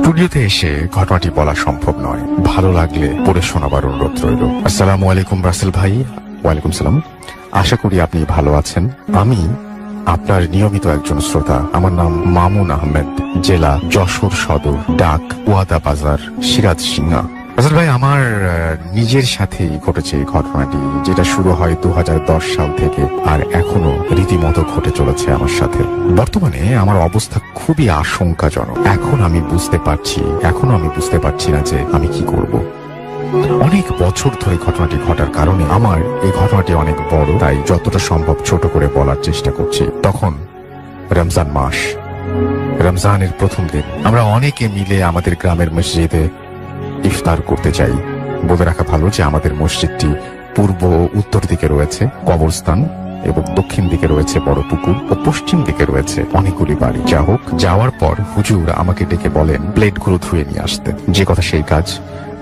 স্টুডিওতে এসে ঘটনাটি বলা সম্ভব নয়, ভালো লাগলে পড়ে শোনাবার অনুরোধ রইল। আসসালামু আলাইকুম রাসেল ভাই। ওয়ালাইকুম সালাম। আশা করি আপনি ভালো আছেন। আমি আপনার নিয়মিত একজন শ্রোতা। আমার নাম মামুন আহমেদ, জেলা যশোর সদর, ডাক ওয়াদা বাজার, সিরাজ সিংহা। রাসেল ভাই, আমার নিজের সাথেই ঘটেছে এই ঘটনাটি, যেটা শুরু হয় 2010 সাল থেকে আর এখনো রীতিমতো ঘটে চলেছে আমার সাথে। বর্তমানে আমার অবস্থা খুবই আশঙ্কাজনক। এখনো আমি বুঝতে পারছি না যে আমি কি করব। অনেক বছর ধরে ঘটনাটি ঘটার কারণে আমার এই ঘটনাটি অনেক বড়, তাই যতটা সম্ভব ছোট করে বলার চেষ্টা করছি। তখন রমজান মাস, রমজানের প্রথম দিন। আমরা অনেকে মিলে আমাদের গ্রামের মসজিদে ইফতার করতে যাই। বলে রাখা ভালো যে আমাদের মসজিদটি পূর্ব ও উত্তর দিকে রয়েছে কবরস্থান, এবং দক্ষিণ দিকে রয়েছে বড় পুকুর, ও পশ্চিম দিকে রয়েছে অনেকগুলি বাড়ি। যা হোক, যাওয়ার পর হুজুর আমাকে ডেকে বলেন প্লেটগুলো ধুয়ে নিয়ে আসতে। যে কথা সেই কাজ।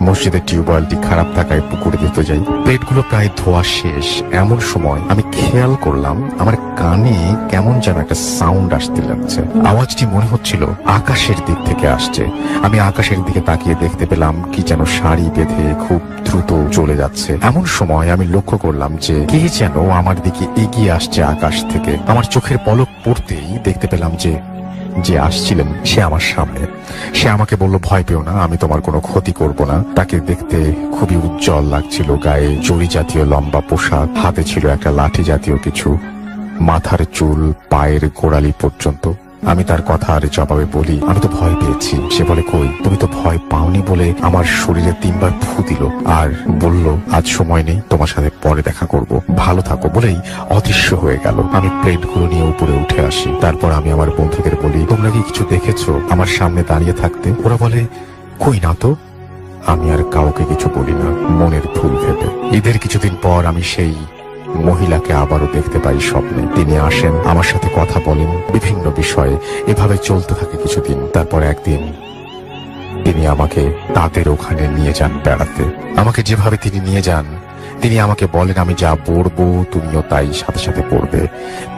মসজিদের টিউবওয়েলটি খারাপ থাকায় পুকুরে দিতে যাই। প্লেটগুলো প্রায় ধোয়া শেষ, এমন সময় আমি খেয়াল করলাম আমার কানে কেমন যেন একটা সাউন্ড আসতে লাগছে। আওয়াজটি মনে হচ্ছিল আকাশের দিক থেকে আসছে। আমি আকাশের দিকে তাকিয়ে দেখতে পেলাম কি যেন শাড়ি বেঁধে খুব দ্রুত চলে যাচ্ছে। এমন সময় আমি লক্ষ্য করলাম যে কে যেন আমার দিকে এগিয়ে আসছে আকাশ থেকে। আমার চোখের পলক পড়তেই দেখতে পেলাম যে আসছিলেন সে আমার সামনে। সে আমাকে বলল, ভয় পেও না, আমি তোমার কোনো ক্ষতি করব না। তাকে দেখতে খুবই উজ্জ্বল লাগছিল, গায়ে জড়ি জাতীয় লম্বা পোশাক, হাতে ছিল একটা লাঠি জাতীয় কিছু, মাথার চুল পায়ের গোড়ালি পর্যন্ত। আমি তার কথা আর জবাবে বলি, আমি তো ভয় পেয়েছি। সে বলে, কই, তুমি তো ভয় পাওনি বলে আমার শরীরে 3 বার ফু দিল আর বলল আজ সময় নেই, তোমার সাথে পরে দেখা করব, ভালো থাকো বলেই অদৃশ্য হয়ে গেল। আমি প্লেটগুলো নিয়ে উপরে উঠে আসি। তারপর আমি আমার বন্ধুদের বলি, তোমরা কি কিছু দেখেছো আমার সামনে দাঁড়িয়ে থাকতে? ওরা বলে, কই না তো। আমি আর কাউকে কিছু বলি না, মনের ভুল ভেবে। ঈদের কিছুদিন পর আমি সেই মহিলাকে আবারও দেখতে পাই স্বপ্নে। তিনি আসেন, আমার সাথে কথা বলেন বিভিন্ন বিষয়ে। এভাবে চলতে থাকে কিছুদিন। তারপর একদিন তিনি আমাকে তাদের ওখানে নিয়ে যান বেড়াতে। আমাকে যেভাবে তিনি নিয়ে যান, তিনি আমাকে বলেন আমি যা পড়বো তুমিও তাই সাথে সাথে পড়বে।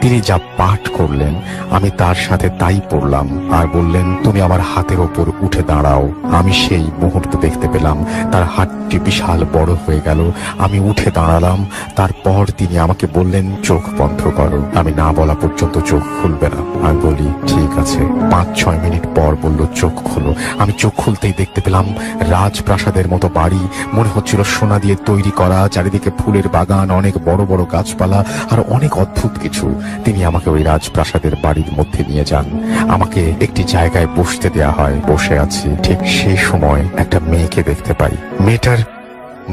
তিনি যা পাঠ করলেন আমি তার সাথে তাই পড়লাম, আর বললেন তুমি আমার হাতের ওপর উঠে দাঁড়াও। আমি সেই মুহূর্তে দেখতে পেলাম তার হাতটি বিশাল বড় হয়ে গেল। আমি উঠে দাঁড়ালাম। তারপর তিনি আমাকে বললেন চোখ বন্ধ করো। আমি না বলা পর্যন্ত চোখ খুলবে না। আমি বলি ঠিক আছে। 5-6 মিনিট পর বলল চোখ খোলো। আমি চোখ খুলতেই দেখতে পেলাম রাজপ্রাসাদের মতো বাড়ি, মনে হচ্ছিল সোনা দিয়ে তৈরি করা, চারিদিকে ফুলের বাগান, অনেক বড় বড় গাছপালা আর অনেক অদ্ভুত কিছু। তিনি আমাকে ওই রাজপ্রাসাদের বাড়ির মধ্যে নিয়ে যান। আমাকে একটি জায়গায় বসতে দেয়া হয়। বসে আছি, ঠিক সেই সময় একটা মেয়েকে দেখতে পাই। মেয়েটার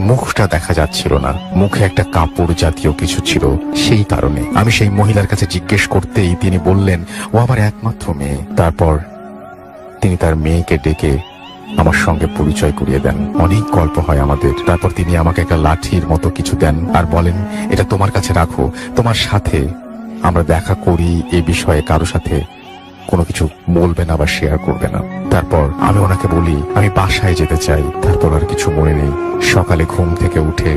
মুখটা দেখা যাচ্ছিল না, মুখে একটা কাপড় জাতীয় কিছু ছিল। সেই কারণে আমি সেই মহিলার কাছে জিজ্ঞেস করতেই তিনি বললেন ও আমার একমাত্র মেয়ে। তারপর তিনি তার মেয়েকে ডেকে আমার সঙ্গে পরিচয় করিয়ে দেন। অনেক গল্প হয় আমাদের। তারপর তিনি আমাকে একটা লাঠির মতো কিছু দেন আর বলেন এটা তোমার কাছে রাখো, তোমার সাথে আমরা দেখা করি এ বিষয়ে কারো সাথে কোনো কিছু বলবে না বা শেয়ার করবে না। তারপর আমি ওনাকে বলি আমি বাসায় যেতে চাই। তারপর আর কিছু মনে নেই। সকালে ঘুম থেকে উঠে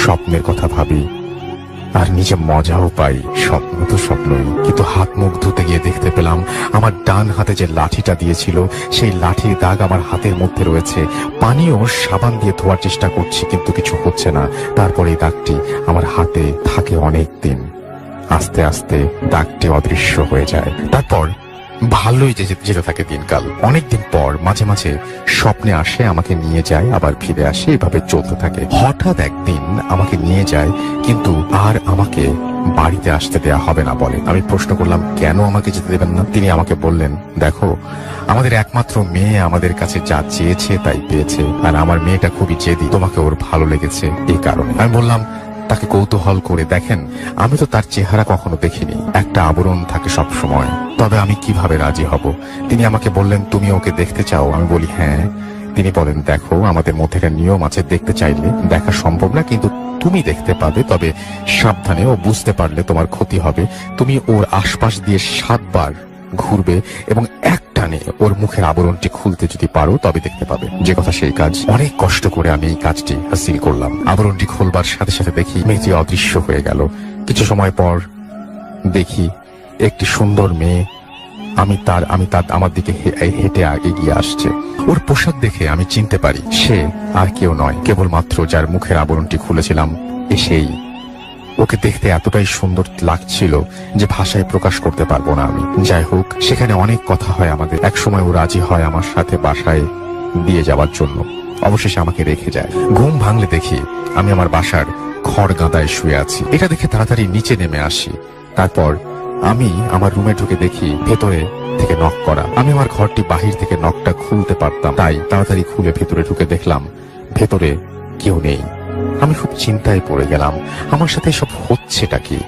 স্বপ্নের কথা ভাবি আর নিজে মজাও পাই। স্বপ্ন তো স্বপ্নই, কিন্তু হাত মুখ ধুতে গিয়ে দেখতে পেলাম আমার ডান হাতে যে লাঠিটা দিয়েছিল সেই লাঠির দাগ আমার হাতের মধ্যে রয়েছে। পানিও সাবান দিয়ে ধোয়ার চেষ্টা করছি কিন্তু কিছু হচ্ছে না। তারপর এই দাগটি আমার হাতে থাকে অনেক দিন। আস্তে আস্তে দাগটি অদৃশ্য হয়ে যায়। তারপর ভালোই যেতে থাকে দিনকাল। অনেকদিন পর মাঝে মাঝে স্বপ্নে আসে, আমাকে নিয়ে যায়, আবার ফিরে আসে, এভাবে চলতে থাকে। হঠাৎ একদিন আমাকে নিয়ে যায়, কিন্তু আর আমাকে বাড়িতে আসতে দেয়া হবে না বলে। আমি প্রশ্ন করলাম কেন আমাকে যেতে দেবেন না? তিনি আমাকে বললেন দেখো আমাদের একমাত্র মেয়ে আমাদের কাছে যা চেয়েছে তাই পেয়েছে, আর আমার মেয়েটা খুবই জেদি, তোমাকে ওর ভালো লেগেছে এই কারণে। আমি বললাম তাকে কৌতূহল করে দেখেন আমি তো তার চেহারা কখনো দেখিনি, একটা আবরণ থাকে সব সময়, তবে আমি কিভাবে রাজি হব? তিনি আমাকে বললেন তুমি ওকে দেখতে চাও? আমি বলি হ্যাঁ। তিনি বলেন দেখো আমাদের মধ্যে একটা নিয়ম আছে, দেখতে চাইলে দেখা সম্ভব না, কিন্তু তুমি দেখতে পাবে, তবে সাবধানে, ও বুঝতে পারলে তোমার ক্ষতি হবে। তুমি ওর আশপাশ দিয়ে 7 বার ঘুরবে এবং এক টানে ওর মুখের আবরণটি খুলতে যদি পারো তবে দেখতে পাবে। যে কথা সেই কাজ। অনেক কষ্ট করে আমি এই কাজটি হাসিল করলাম। আবরণটি খুলবার সাথে সাথে দেখি মেয়েটি অদৃশ্য হয়ে গেল। কিছু সময় পর দেখি একটি সুন্দর মেয়ে আমি তার আমার দিকে হেঁটে এগিয়ে আসছে। ওর পোশাক দেখে আমি চিনতে পারি সে আর কেউ নয়, কেবলমাত্র যার মুখের আবরণটি খুলেছিলাম এসেই। ওকে দেখতে এতটাই সুন্দর লাগছিল যে ভাষায় প্রকাশ করতে পারবো না আমি। যাই হোক, সেখানে অনেক কথা হয় আমাদের। একসময় ও রাজি হয় আমার সাথে বাসায় দিয়ে যাওয়ার জন্য। অবশেষে আমাকে রেখে যায়। ঘুম ভাঙলে দেখি আমি আমার বাসার খড় গাদায় শুয়ে আছি। এটা দেখে তাড়াতাড়ি নিচে নেমে আসি। তারপর আমি আমার রুমে ঢুকে দেখি ভেতরে থেকে নক করা। আমি আমার ঘরটি বাহির থেকে নকটা খুলতে পারতাম, তাই তাড়াতাড়ি খুলে ভেতরে ঢুকে দেখলাম ভেতরে কেউ নেই। আমি খুব চিন্তায় পড়ে গেলাম, আমার সাথে সব হচ্ছেটা কি?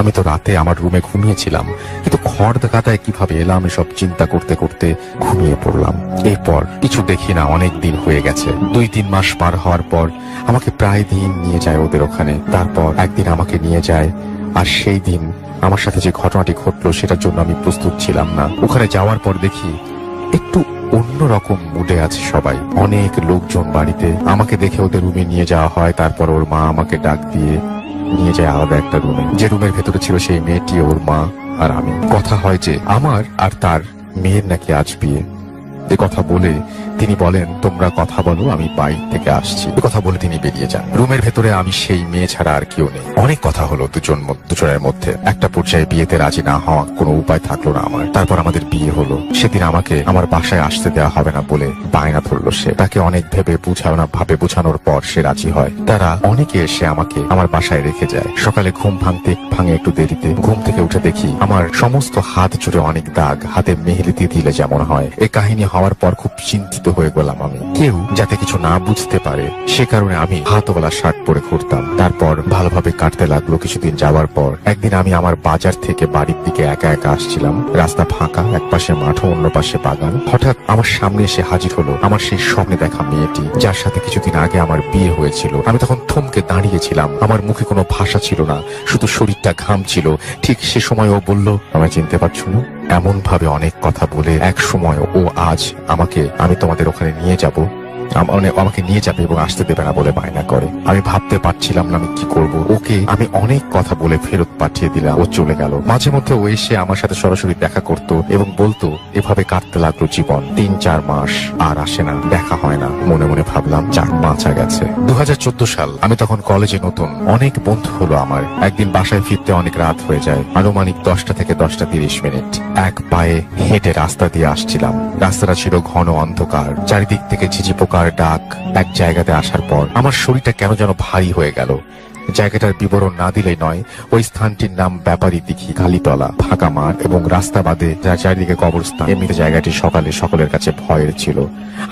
আমি তো রাতে আমার রুমে ঘুমিয়েছিলাম, কিন্তু খড় গাদায় কিভাবে এলাম এসব চিন্তা করতে করতে ঘুমিয়ে পড়লাম। এরপর কিছু দেখি না, অনেক দিন হয়ে গেছে। 2-3 মাস পার হওয়ার পর আমাকে প্রায় দিন নিয়ে যায় ওদের ওখানে। তারপর একদিন আমাকে নিয়ে যায়, আর সেই দিন আমার সাথে যে ঘটনাটি ঘটলো সেটার জন্য আমি প্রস্তুত ছিলাম না। ওখানে যাওয়ার পর দেখি একটু অন্যরকম মুডে আছে সবাই, অনেক লোকজন বাড়িতে। আমাকে দেখে ওদের রুমে নিয়ে যাওয়া হয়। তারপর ওর মা আমাকে ডাক দিয়ে নিয়ে যায় আলাদা একটা রুমে। যে রুমের ভেতরে ছিল সেই মেয়েটি, ওর মা আর আমি। কথা হয় যে আমার আর তার মেয়ের নাকি আজ বিয়ে। এ কথা বলে তিনি বলেন, তোমরা কথা বলো, আমি বাইরে থেকে আসছি। এ কথা বলে তিনি বেরিয়ে যান। রুমের ভেতরে আমি সেই মেয়ে ছাড়া আর কেউ নেই। অনেক কথা হলো দুজনের মধ্যে। একটা পর্যায়ে বিয়েতে রাজি না হওয়া কোনো উপায় থাকলো না আমার। তারপর আমাদের বিয়ে হলো। সেদিন আমাকে আমার বাসায় আসতে দেওয়া হবে না বলে বায়না ধরলো সে। তাকে অনেক বোঝানোর পর সে রাজি হয়। তারা অনেকে এসে আমাকে আমার বাসায় রেখে যায়। সকালে ঘুম ভাঙে একটু দেরিতে। ঘুম থেকে উঠে দেখি আমার সমস্ত হাত জুড়ে অনেক দাগ, হাতে মেহেদি দিলে যেমন হয়। এই কাহিনী হওয়ার পর খুব চিন্তিত হয়ে গেলাম আমি। কেউ যাতে কিছু না বুঝতে পারে সে কারণে আমি হাতওয়ালা শার্ট পরে ঘুরতাম। তারপর ভালোভাবে কাটতে লাগলো। কিছুদিন যাওয়ার পর একদিন আমি আমার বাজার থেকে বাড়ির দিকে একা একা আসছিলাম। রাস্তা ফাঁকা, এক পাশে মাঠ, অন্য পাশে বাগান। হঠাৎ আমার সামনে এসে হাজির হলো আমার সেই স্বপ্নে দেখা মেয়েটি, যার সাথে কিছুদিন আগে আমার বিয়ে হয়েছিল। আমি তখন থমকে দাঁড়িয়েছিলাম। আমার মুখে কোনো ভাষা ছিল না, শুধু শরীরটা ঘামছিল। ঠিক সে সময় ও বলল, আমায় চিনতে পারছো না? এমন ভাবে অনেক কথা বলে এক সময় ও আজ আমি তোমাদের ওখানে নিয়ে যাব, আমাকে নিয়ে যাবে এবং আসতে দেবে না বলে বায়না করে। আমি ভাবতে পারছিলাম না আমি কি করব। ওকে আমি অনেক কথা বলে ফেরত পাঠিয়ে দিলাম। ও চলে গেল। মাঝে মধ্যে ও এসে আমার সাথে সরাসরি দেখা করত এবং বলতো। এভাবে কাটতে লাগলো জীবন। 3-4 মাস আর আসে না, দেখা হয় না। মনে মনে ভাবলাম যাক, বাঁচা গেছে। 2014 সাল। আমি তখন কলেজে নতুন। অনেক বন্ধু হলো আমার। একদিন বাসায় ফিরতে অনেক রাত হয়ে যায়। আনুমানিক 10টা থেকে 10টা 30 মিনিট। এক পায়ে হেঁটে রাস্তা দিয়ে আসছিলাম। রাস্তাটা ছিল ঘন অন্ধকার, চারিদিক থেকে ঝিঝি পোকার ডাক। এক জায়গাতে আসার পর আমার শরীরটা কেন যেন ভারী হয়ে গেল। জায়গাটার বিবরণ না দিলেই নয়। ওই স্থানটির নাম ব্যাপারী দিঘি, খালিতলা, ফাঁকা মাঠ এবং রাস্তা বাদে যার চারিদিকে কবরস্থান। এমনিতে জায়গাটি সকালে সকলের কাছে ভয়ের ছিল।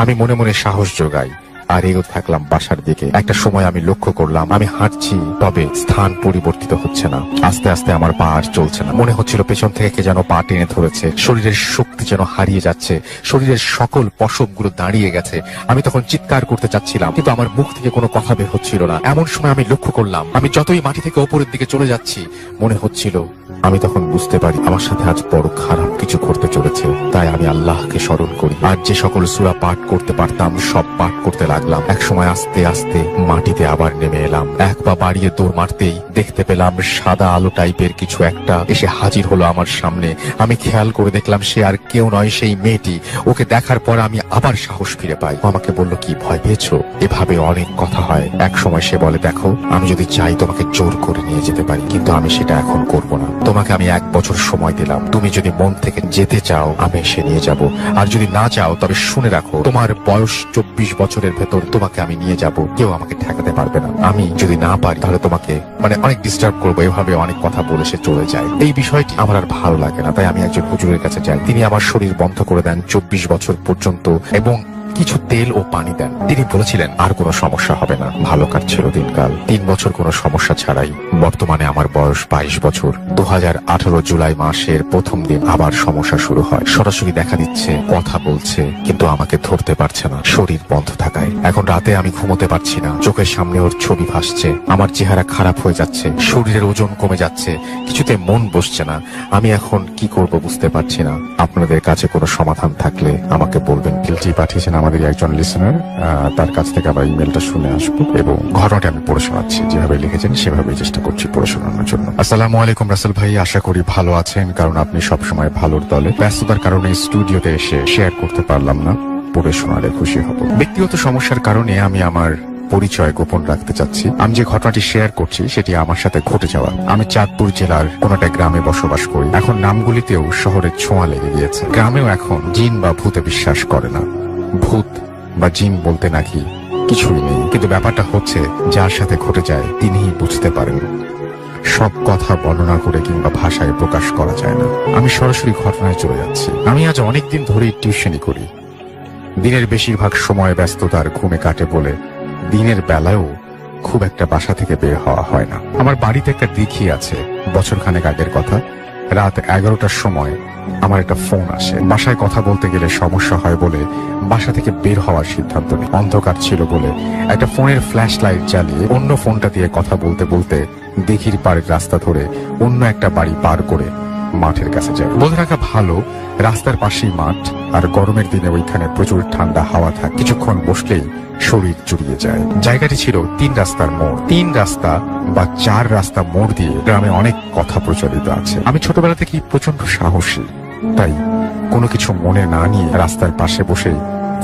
আমি মনে মনে সাহস জোগাই আর এগোতে থাকলাম বাসার দিকে। একটা সময় আমি লক্ষ্য করলাম আমি হাঁটছি, তবে স্থান পরিবর্তিত হচ্ছে না। আস্তে আস্তে আমার পা আর চলছে না। মনে হচ্ছিল পেছন থেকে কে যেন পা টেনে ধরেছে। শরীরের শক্তি যেন হারিয়ে যাচ্ছে। শরীরের সকল পশমগুলো দাঁড়িয়ে গেছে। আমি তখন চিৎকার করতে চাচ্ছিলাম, কিন্তু আমার মুখ থেকে কোনো কথা বের হচ্ছিল না। এমন সময় আমি লক্ষ্য করলাম আমি যতই মাটি থেকে ওপরের দিকে চলে যাচ্ছি, মনে হচ্ছিল আমি তখন বুঝতে পারি আমার সাথে আজ বড় খারাপ কিছু করতে চলেছে। তাই আমি আল্লাহকে স্মরণ করি আর যে সকল সূরা পাঠ করতে পারতাম সব পাঠ করতে লাগলাম। এক সময় আস্তে আস্তে মাটিতে আবার নেমে এলাম। এক পা বাড়িয়ে দৌড় মারতেই দেখতে পেলাম সাদা আলো টাইপের কিছু একটা এসে হাজির হলো আমার সামনে। আমি খেয়াল করে দেখলাম সে আর কেউ নয়, সেই মেয়েটি। ওকে দেখার পর আমি আবার সাহস ফিরে পাই। আমাকে বলল, কি ভয় পেয়েছো? এভাবে অনেক কথা হয়। এক সময় সে বলে, দেখো, আমি যদি চাই তোমাকে জোর করে নিয়ে যেতে পারি, কিন্তু আমি সেটা এখন করব না। তোমাকে আমি 1 বছর সময় দিলাম। তুমি যদি মন থেকে যেতে চাও আমি এসে নিয়ে যাব, আর যদি না চাও তবে শুনে রাখো, তোমার বয়স 24 বছরের ভেতর তোমাকে আমি নিয়ে যাব। কেউ আমাকে ঠেকাতে পারবে না। আমি যদি না পারি তাহলে তোমাকে অনেক ডিস্টার্ব করবো। এভাবে অনেক কথা বলে সে চলে যায়। এই বিষয়টি আমার আর ভালো লাগে না, তাই আমি একজন হুজুরের কাছে যাই। তিনি আমার শরীর বন্ধ করে দেন 24 বছর পর্যন্ত এবং কিছু তেল ও পানি দেন। তিনি বলেছিলেন আর কোনো সমস্যা হবে না। ভালো কাটছিল দিনকাল। 3 বছর কোনো সমস্যা ছাড়াই। বর্তমানে আমার বয়স 22 বছর। 2018 জুলাই মাসের প্রথম দিন আবার সমস্যা শুরু হয়। সরাসরি দেখা দিচ্ছে, কথা বলছে, কিন্তু আমাকে ধরতে পারছে না শরীর বন্ধ থাকায়। এখন রাতে আমি ঘুমোতে পারছি না। চোখের সামনে ওর ছবি ভাসছে। আমার চেহারা খারাপ হয়ে যাচ্ছে, শরীরের ওজন কমে যাচ্ছে, কিছুতে মন বসছে না। আমি এখন কি করব বুঝতে পারছি না। আপনাদের কাছে কোনো সমাধান থাকলে আমাকে বলবেন। গিলটি পাঠিয়েছেন আমাদের একজন লিসেনার, তার কাছ থেকে আবার ইমেলটা শুনে আসবো এবং ঘটনাটা আমি পড়ে শোনাচ্ছি। যেভাবে লিখেছেন সেভাবেই চেষ্টা করছি পড়ে শোনানোর জন্য। আসসালামু আলাইকুম রাসেল ভাই, আশা করি ভালো আছেন, কারণ আপনি সবসময় ভালোর দলে। ব্যস্ততার কারণে স্টুডিওতে এসে শেয়ার করতে পারলাম না, পড়ে শোনালে খুশি হব। ব্যক্তিগত সমস্যার কারণে আমি আমার পরিচয় গোপন রাখতে চাচ্ছি। আমি যে ঘটনাটি শেয়ার করছি সেটি আমার সাথে ঘটে যাওয়া। আমি চাঁদপুর জেলার কোন একটা গ্রামে বসবাস করি। এখন নামগুলিতেও শহরের ছোঁয়া লেগে গিয়েছে। গ্রামেও এখন জিন বা ভূতে বিশ্বাস করে না। ভূত বা জিন বলতে নাকি কিছুই নেই, কিন্তু ব্যাপারটা হচ্ছে যার সাথে ঘটে যায় তিনিই বুঝতে পারেন। সব কথা বর্ণনা করে কিংবা ভাষায় প্রকাশ করা যায় না। আমি সরাসরি ঘটনায় চলে যাচ্ছি। আমি আজ অনেকদিন ধরেই টিউশনি করি। দিনের বেশিরভাগ সময় ব্যস্ততার ঘুমে কাটে বলে দিনের বেলায়ও খুব একটা বাসা থেকে বের হওয়া হয় না। আমার বাড়িতে একটা দিঘি আছে। বছরখানেক আগের কথা, রাত 11টার সময় আমার একটা ফোন আসে। বাসায় কথা বলতে গেলে সমস্যা হয় বলে বাসা থেকে বের হওয়ার সিদ্ধান্ত নিই। অন্ধকার ছিল বলে একটা ফোনের ফ্ল্যাশ লাইট জ্বালিয়ে অন্য ফোনটা দিয়ে কথা বলতে বলতে দিঘির পাড়ের রাস্তা ধরে অন্য একটা বাড়ি পার করে মাঠের কাছে যায়। বলে রাখা ভালো, রাস্তার পাশেই মাঠ, আর গরমের দিনে ওইখানে প্রচুর ঠান্ডা হাওয়া থাকে। কিছুক্ষণ বসলেই শরীর জুড়িয়ে যায়। জায়গাটি ছিল 3 রাস্তার মোড়। 3 রাস্তা বা 4 রাস্তা মোড় দিয়ে গ্রামে অনেক কথা প্রচলিত আছে। আমি ছোটবেলা থেকেই প্রচন্ড সাহসী, তাই কোনো কিছু মনে না নিয়ে রাস্তার পাশে বসে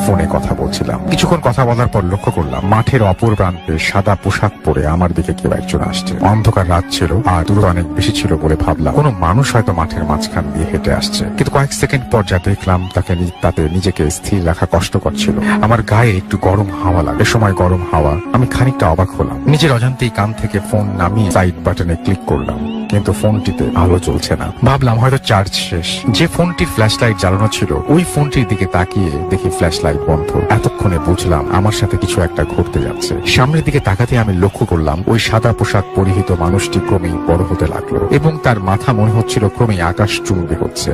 ফোনে কথা বলছিলাম। কিছুক্ষণ কথা বলার পর লক্ষ্য করলাম মাঠের অপর প্রান্তে সাদা পোশাক পরে আমার দিকে কেউ একজন আসছে। অন্ধকার রাত ছিল আর দূরত্ব অনেক বেশি ছিল বলে ভাবলাম কোনো মানুষ হয়তো মাঠের মাঝখান দিয়ে হেঁটে আসছে। কিন্তু কয়েক সেকেন্ড পর যা দেখলাম তাতে নিজেকে স্থির রাখা কষ্টকর ছিল। আমার গায়ে একটু গরম হাওয়া লাগে। এ সময় গরম হাওয়া, আমি খানিকটা অবাক হলাম। নিজের অজান্তেই কান থেকে ফোন নামিয়ে সাইড বাটনে ক্লিক করলাম, কিন্তু ফোনটিতে আলো জ্বলছে না। ভাবলাম হয়তো চার্জ শেষ। যে ফোনটির ফ্ল্যাশ লাইট জ্বালানো ছিল ওই ফোনটির দিকে তাকিয়ে দেখি ফ্ল্যাশ লাইট বন্ধ। এতক্ষণে বুঝলাম আমার সাথে কিছু একটা ঘটতে যাচ্ছে। সামনের দিকে তাকাতে আমি লক্ষ্য করলাম ওই সাদা পোশাক পরিহিত মানুষটি ক্রমেই বড় হতে লাগলো এবং তার মাথা মনে হচ্ছিল ক্রমেই আকাশ চুম্বি হচ্ছে।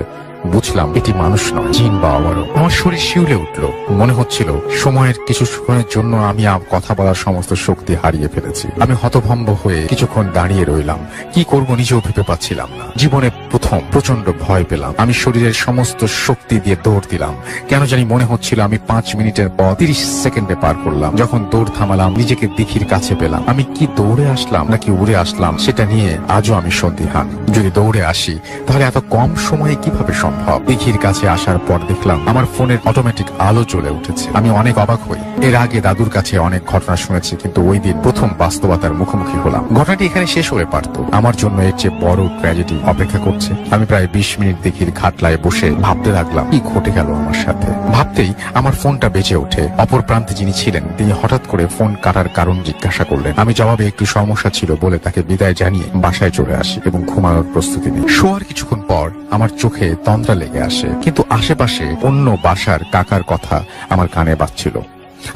বুঝলাম এটি মানুষ নয়, জিন বা অমারক। আমার শরীর শিউলে উঠল। মনে হচ্ছিল সময়ের কিছুক্ষণের জন্য আমি কথা বলার সমস্ত শক্তি হারিয়ে ফেলেছি। আমি হতভম্ব হয়ে কিছুক্ষণ দাঁড়িয়ে রইলাম। কি করব নিজেও ভেবে পাচ্ছিলাম না। জীবনে প্রথম প্রচন্ড ভয় পেলাম। আমি শরীরের সমস্ত শক্তি দিয়ে দৌড় দিলাম। কেন জানি মনে হচ্ছিল আমি 5 মিনিটের পর 30 সেকেন্ডে পার করলাম। যখন দৌড় থামালাম নিজেকে দিঘির কাছে পেলাম। আমি কি দৌড়ে আসলাম নাকি উড়ে আসলাম সেটা নিয়ে আজও আমি সন্দিহান। যদি দৌড়ে আসি তাহলে এত কম সময়ে কিভাবে সম্ভব? দিঘির কাছে আসার পর দেখলাম আমার ফোনের অটোমেটিক আলো জ্বলে উঠেছে। আমি অনেক অবাক হই। এর আগে দাদুর কাছে অনেক ঘটনা শুনেছি, কিন্তু ওই দিন প্রথম বাস্তবতার মুখোমুখি হলাম। ঘটনাটি এখানে শেষ হয়ে পারত। আমার জন্য এর চেয়ে বড় ট্র্যাজেডি অপেক্ষা করছে। আমি প্রায় 20 মিনিট দিঘির ঘাটলায় বসে ভাবতে লাগলাম কি ঘটে গেল আমার সাথে। ভাবতেই আমার ফোনটা বেজে ওঠে। অপর প্রান্তে যিনি ছিলেন তিনি হঠাৎ করে ফোন কাটার কারণ জিজ্ঞাসা করলেন। আমি জবাবে একটু সমস্যা ছিল বলে তাকে বিদায় জানিয়ে বাসায় চলে আসি এবং ঘুমানোর প্রস্তুতি নিই। শোয়ার কিছুক্ষণ পর আমার চোখে তন্দ্রা লেগে আসে, কিন্তু আশেপাশে অন্য বাসার কাকার কথা আমার কানে বাজছিল।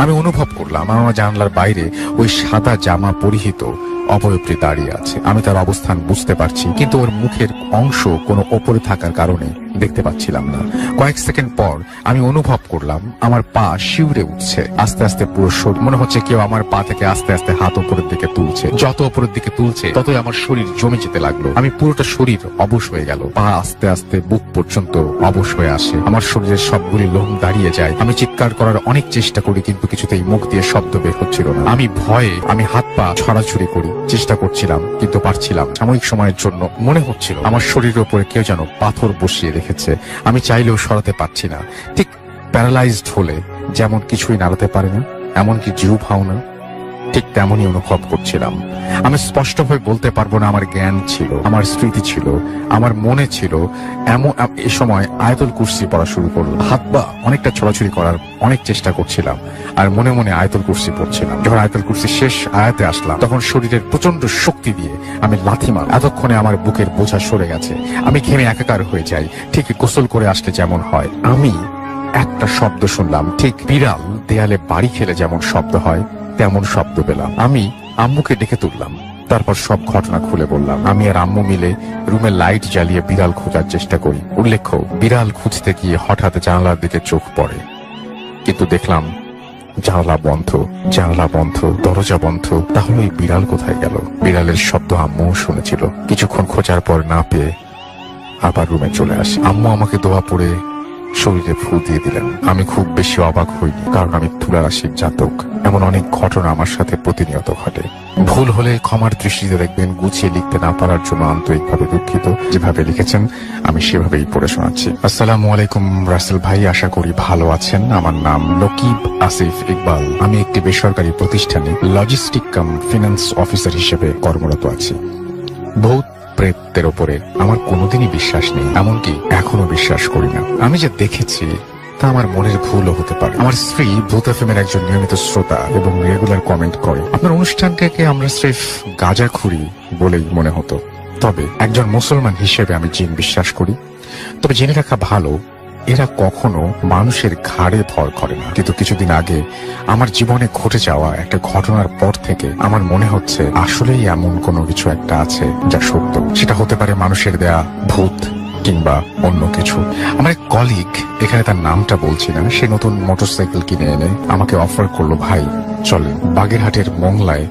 আমি অনুভব করলাম আমার জানলার বাইরে ওই সাদা জামা পরিহিত অবয়বটি দাঁড়িয়ে আছে। আমি তার অবস্থান বুঝতে পারছি, কিন্তু ওর মুখের অংশ কোনো ওপরে থাকার কারণে দেখতে পাচ্ছিলাম না। কয়েক সেকেন্ড পর আমি অনুভব করলাম আমার পা শিউরে উঠছে। আস্তে আস্তে পুরো শরীর, মনে হচ্ছে কেউ আমার পা থেকে আস্তে আস্তে হাত উপরের দিকে তুলছে। যত উপরের দিকে তুলছে ততই আমার শরীর জমে যেতে লাগলো। আমি পুরোটা শরীর অবশ হয়ে গেল। পা আস্তে আস্তে বুক পর্যন্ত অবশ হয়ে আসে। আমার শরীরের সবগুলি লোম দাঁড়িয়ে যায়। আমি চিৎকার করার অনেক চেষ্টা করি, কিন্তু কিছুতেই মুখ দিয়ে শব্দ বের হচ্ছিল না। আমি ভয়ে হাত পা ছড়াছড়ি করি, চেষ্টা করছিলাম কিন্তু পারছিলাম। সাময়িক সময়ের জন্য মনে হচ্ছিল আমার শরীরের উপরে কেউ যেন পাথর বসিয়ে রেখেছে। আমি চাইলেও সরাতে পারছি না। ঠিক প্যারালাইজড হলে যেমন কিছুই নাড়াতে পারে না, এমনকি জিউ ভাওনা, ঠিক তেমনই অনুভব করছিলাম। আমি স্পষ্টভাবে বলতে পারবো না আমার জ্ঞান ছিল, আমার স্মৃতি ছিল, আমার মনে ছিল। এ সময় আয়াতুল কুরসি পড়া শুরু করলো। হাত পা অনেকটা ছড়াছড়ি করার অনেক চেষ্টা করছিলাম আর মনে মনে আয়াতুল কুরসি পড়ছিলাম। যখন আয়াতুল কুরসি শেষ আয়াতে আসলাম তখন শরীরের প্রচন্ড শক্তি দিয়ে আমি লাথি মার। এতক্ষণে আমার বুকের বোঝা সরে গেছে। আমি ঘেমে একাকার হয়ে যাই, ঠিক গোসল করে আসলে যেমন হয়। আমি একটা শব্দ শুনলাম, ঠিক বিড়াল দেয়ালে বাড়ি খেলে যেমন শব্দ হয় তেমন শব্দ পেলাম। আমি আম্মুকে ডেকে তুললাম, তারপর সব ঘটনা খুলে বললাম। আমি আর আম্মু মিলে রুমের লাইট জ্বালিয়ে বিড়াল খোঁজার চেষ্টা করি। উল্লেখ্য, বিড়াল খুঁজতে গিয়ে হঠাৎ জানালার দিকে চোখ পড়ে, কিন্তু দেখলাম জানালা বন্ধ, দরজা বন্ধ। তাহলে ওই বিড়াল কোথায় গেল? বিড়ালের শব্দ আম্মুও শুনেছিল। কিছুক্ষণ খোঁজার পর না পেয়ে আবার রুমে চলে আসি। আম্মু আমাকে দোয়া পড়ে শরীরে ফু দিয়ে দিলেন। আমি খুব বেশি অবাক হইনি, কারণ আমি তুলা রাশির জাতক। এমন অনেক ঘটনা আমার সাথে প্রতিনিয়ত ঘটে। ভুল হলে ক্ষমার দৃষ্টিতে দেখবেন। গুছিয়ে লিখতে না পারার জন্য আন্তরিকভাবে দুঃখিত। যেভাবে লিখেছেন আমি সেভাবেই পড়ে শোনাচ্ছি। আসসালামু আলাইকুম রাসেল ভাই, আশা করি ভালো আছেন। আমার নাম লকিব আসিফ ইকবাল। আমি একটি বেসরকারি প্রতিষ্ঠানে লজিস্টিক কাম ফিনান্স অফিসার হিসেবে কর্মরত আছি। ভূত প্রেতের ওপরে আমার কোনোদিনই বিশ্বাস নেই, এমনকি এখনো বিশ্বাস করি না। আমি যে দেখেছি তা আমার মনের ভুলও হতে পারে। আমার স্ত্রী ভূত এফএমের একজন নিয়মিত শ্রোতা এবং রেগুলার কমেন্ট করে। আপনার অনুষ্ঠানটাকে আমরা স্রেফ গাঁজাখুরি বলেই মনে হতো। তবে একজন মুসলমান হিসেবে আমি জিন বিশ্বাস করি। তবে জেনে রাখা ভালো, এরা কখনো মানুষের ঘাড়ে ভর করে না। কিন্তু কিছুদিন আগে আমার জীবনে ঘটে যাওয়া একটা ঘটনার পর থেকে আমার মনে হচ্ছে আসলেই এমন কোনো কিছু একটা আছে যা সত্য। সেটা হতে পারে মানুষের দেয়া ভূত কিংবা অন্য কিছু। আমার এক কলিগ, এখানে তার নামটা বলছি না, সে নতুন মোটরসাইকেল কিনে এনে আমাকে অফার করলো, ভাই চলেন বাগেরহাটের মোংলায়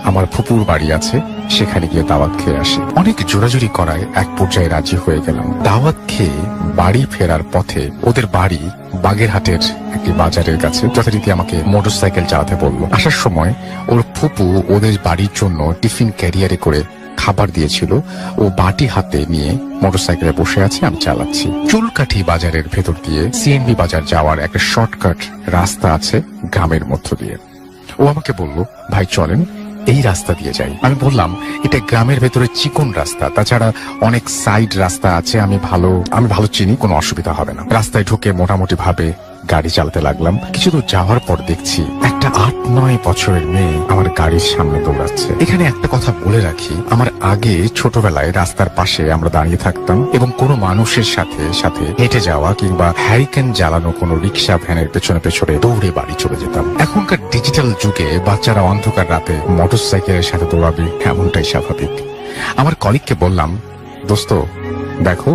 আমার ফুপুর বাড়ি আছে, সেখানে গিয়ে দাওয়াত খেয়ে আসি। অনেক জোরাজুরি করায় এক পর্যায়ে রাজি হয়ে গেলাম। দাওয়াত খেয়ে বাড়ি ফেরার পথে ওদের বাড়ি বাগেরহাটের একটি বাজারের কাছে। যথারীতি আমাকে মোটরসাইকেল চালাতে বলল। আসার সময় ওর ফুপু ওদের বাড়ির জন্য টিফিন ক্যারিয়ারে করে খাবার দিয়েছিল। ও বাটি হাতে নিয়ে মোটরসাইকেলে বসে আছে, আমি চালাচ্ছি। চুলকাঠি বাজারের ভেতর দিয়ে সিএনবি বাজার যাওয়ার একটা শর্টকাট রাস্তা আছে গ্রামের মধ্য দিয়ে। ও আমাকে বলল, ভাই চলেন এই রাস্তা দিয়ে যাই। আমি বললাম, এটা গ্রামের ভেতরে চিকন রাস্তা, তাছাড়া অনেক সাইড রাস্তা আছে, আমি ভালো চিনি, কোনো অসুবিধা হবে না। রাস্তায় ঢুকে মোটামুটি ভাবে গাড়ি চালাতে লাগলাম। কিছু দূর যাওয়ার পর দেখছি একটা 8-9 বছরের মেয়ে আমার গাড়ির সামনে দৌড়াচ্ছে। এখানে একটা কথা বলে রাখি, আমার আগে ছোটবেলায় রাস্তার পাশে আমরা দাঁড়িয়ে থাকতাম এবং কোনো মানুষের সাথে সাথে হেঁটে যাওয়া কিংবা হ্যারিকেন জ্বালানো কোনো রিক্সা ভ্যানের পেছনে পেছনে দৌড়ে বাড়ি চলে যেতাম। এখনকার ডিজিটাল যুগে বাচ্চারা অন্ধকার রাতে মোটরসাইকেলের সাথে দৌড়াবে, এমনটাই স্বাভাবিক। আমার কলিগকে বললাম, দোস্ত দেখো,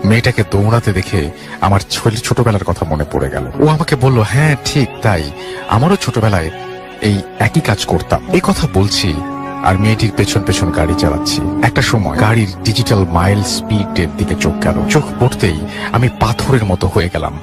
মেয়েটাকে দৌড়াতে দেখে আমার ছোটবেলার কথা মনে পড়ে গেল। ও আমাকে বলল, হ্যাঁ ঠিক তাই, আমারও ছোটবেলায় এই একই কাজ করতাম। এই কথা বলছি আর মেয়েটির পেছন পেছন গাড়ি চালাচ্ছি। একটা সময় গাড়ির ডিজিটাল মাইল স্পিডের দিকে চোখ গেল। চোখ পড়তেই আমি পাথরের মতো হয়ে গেলাম।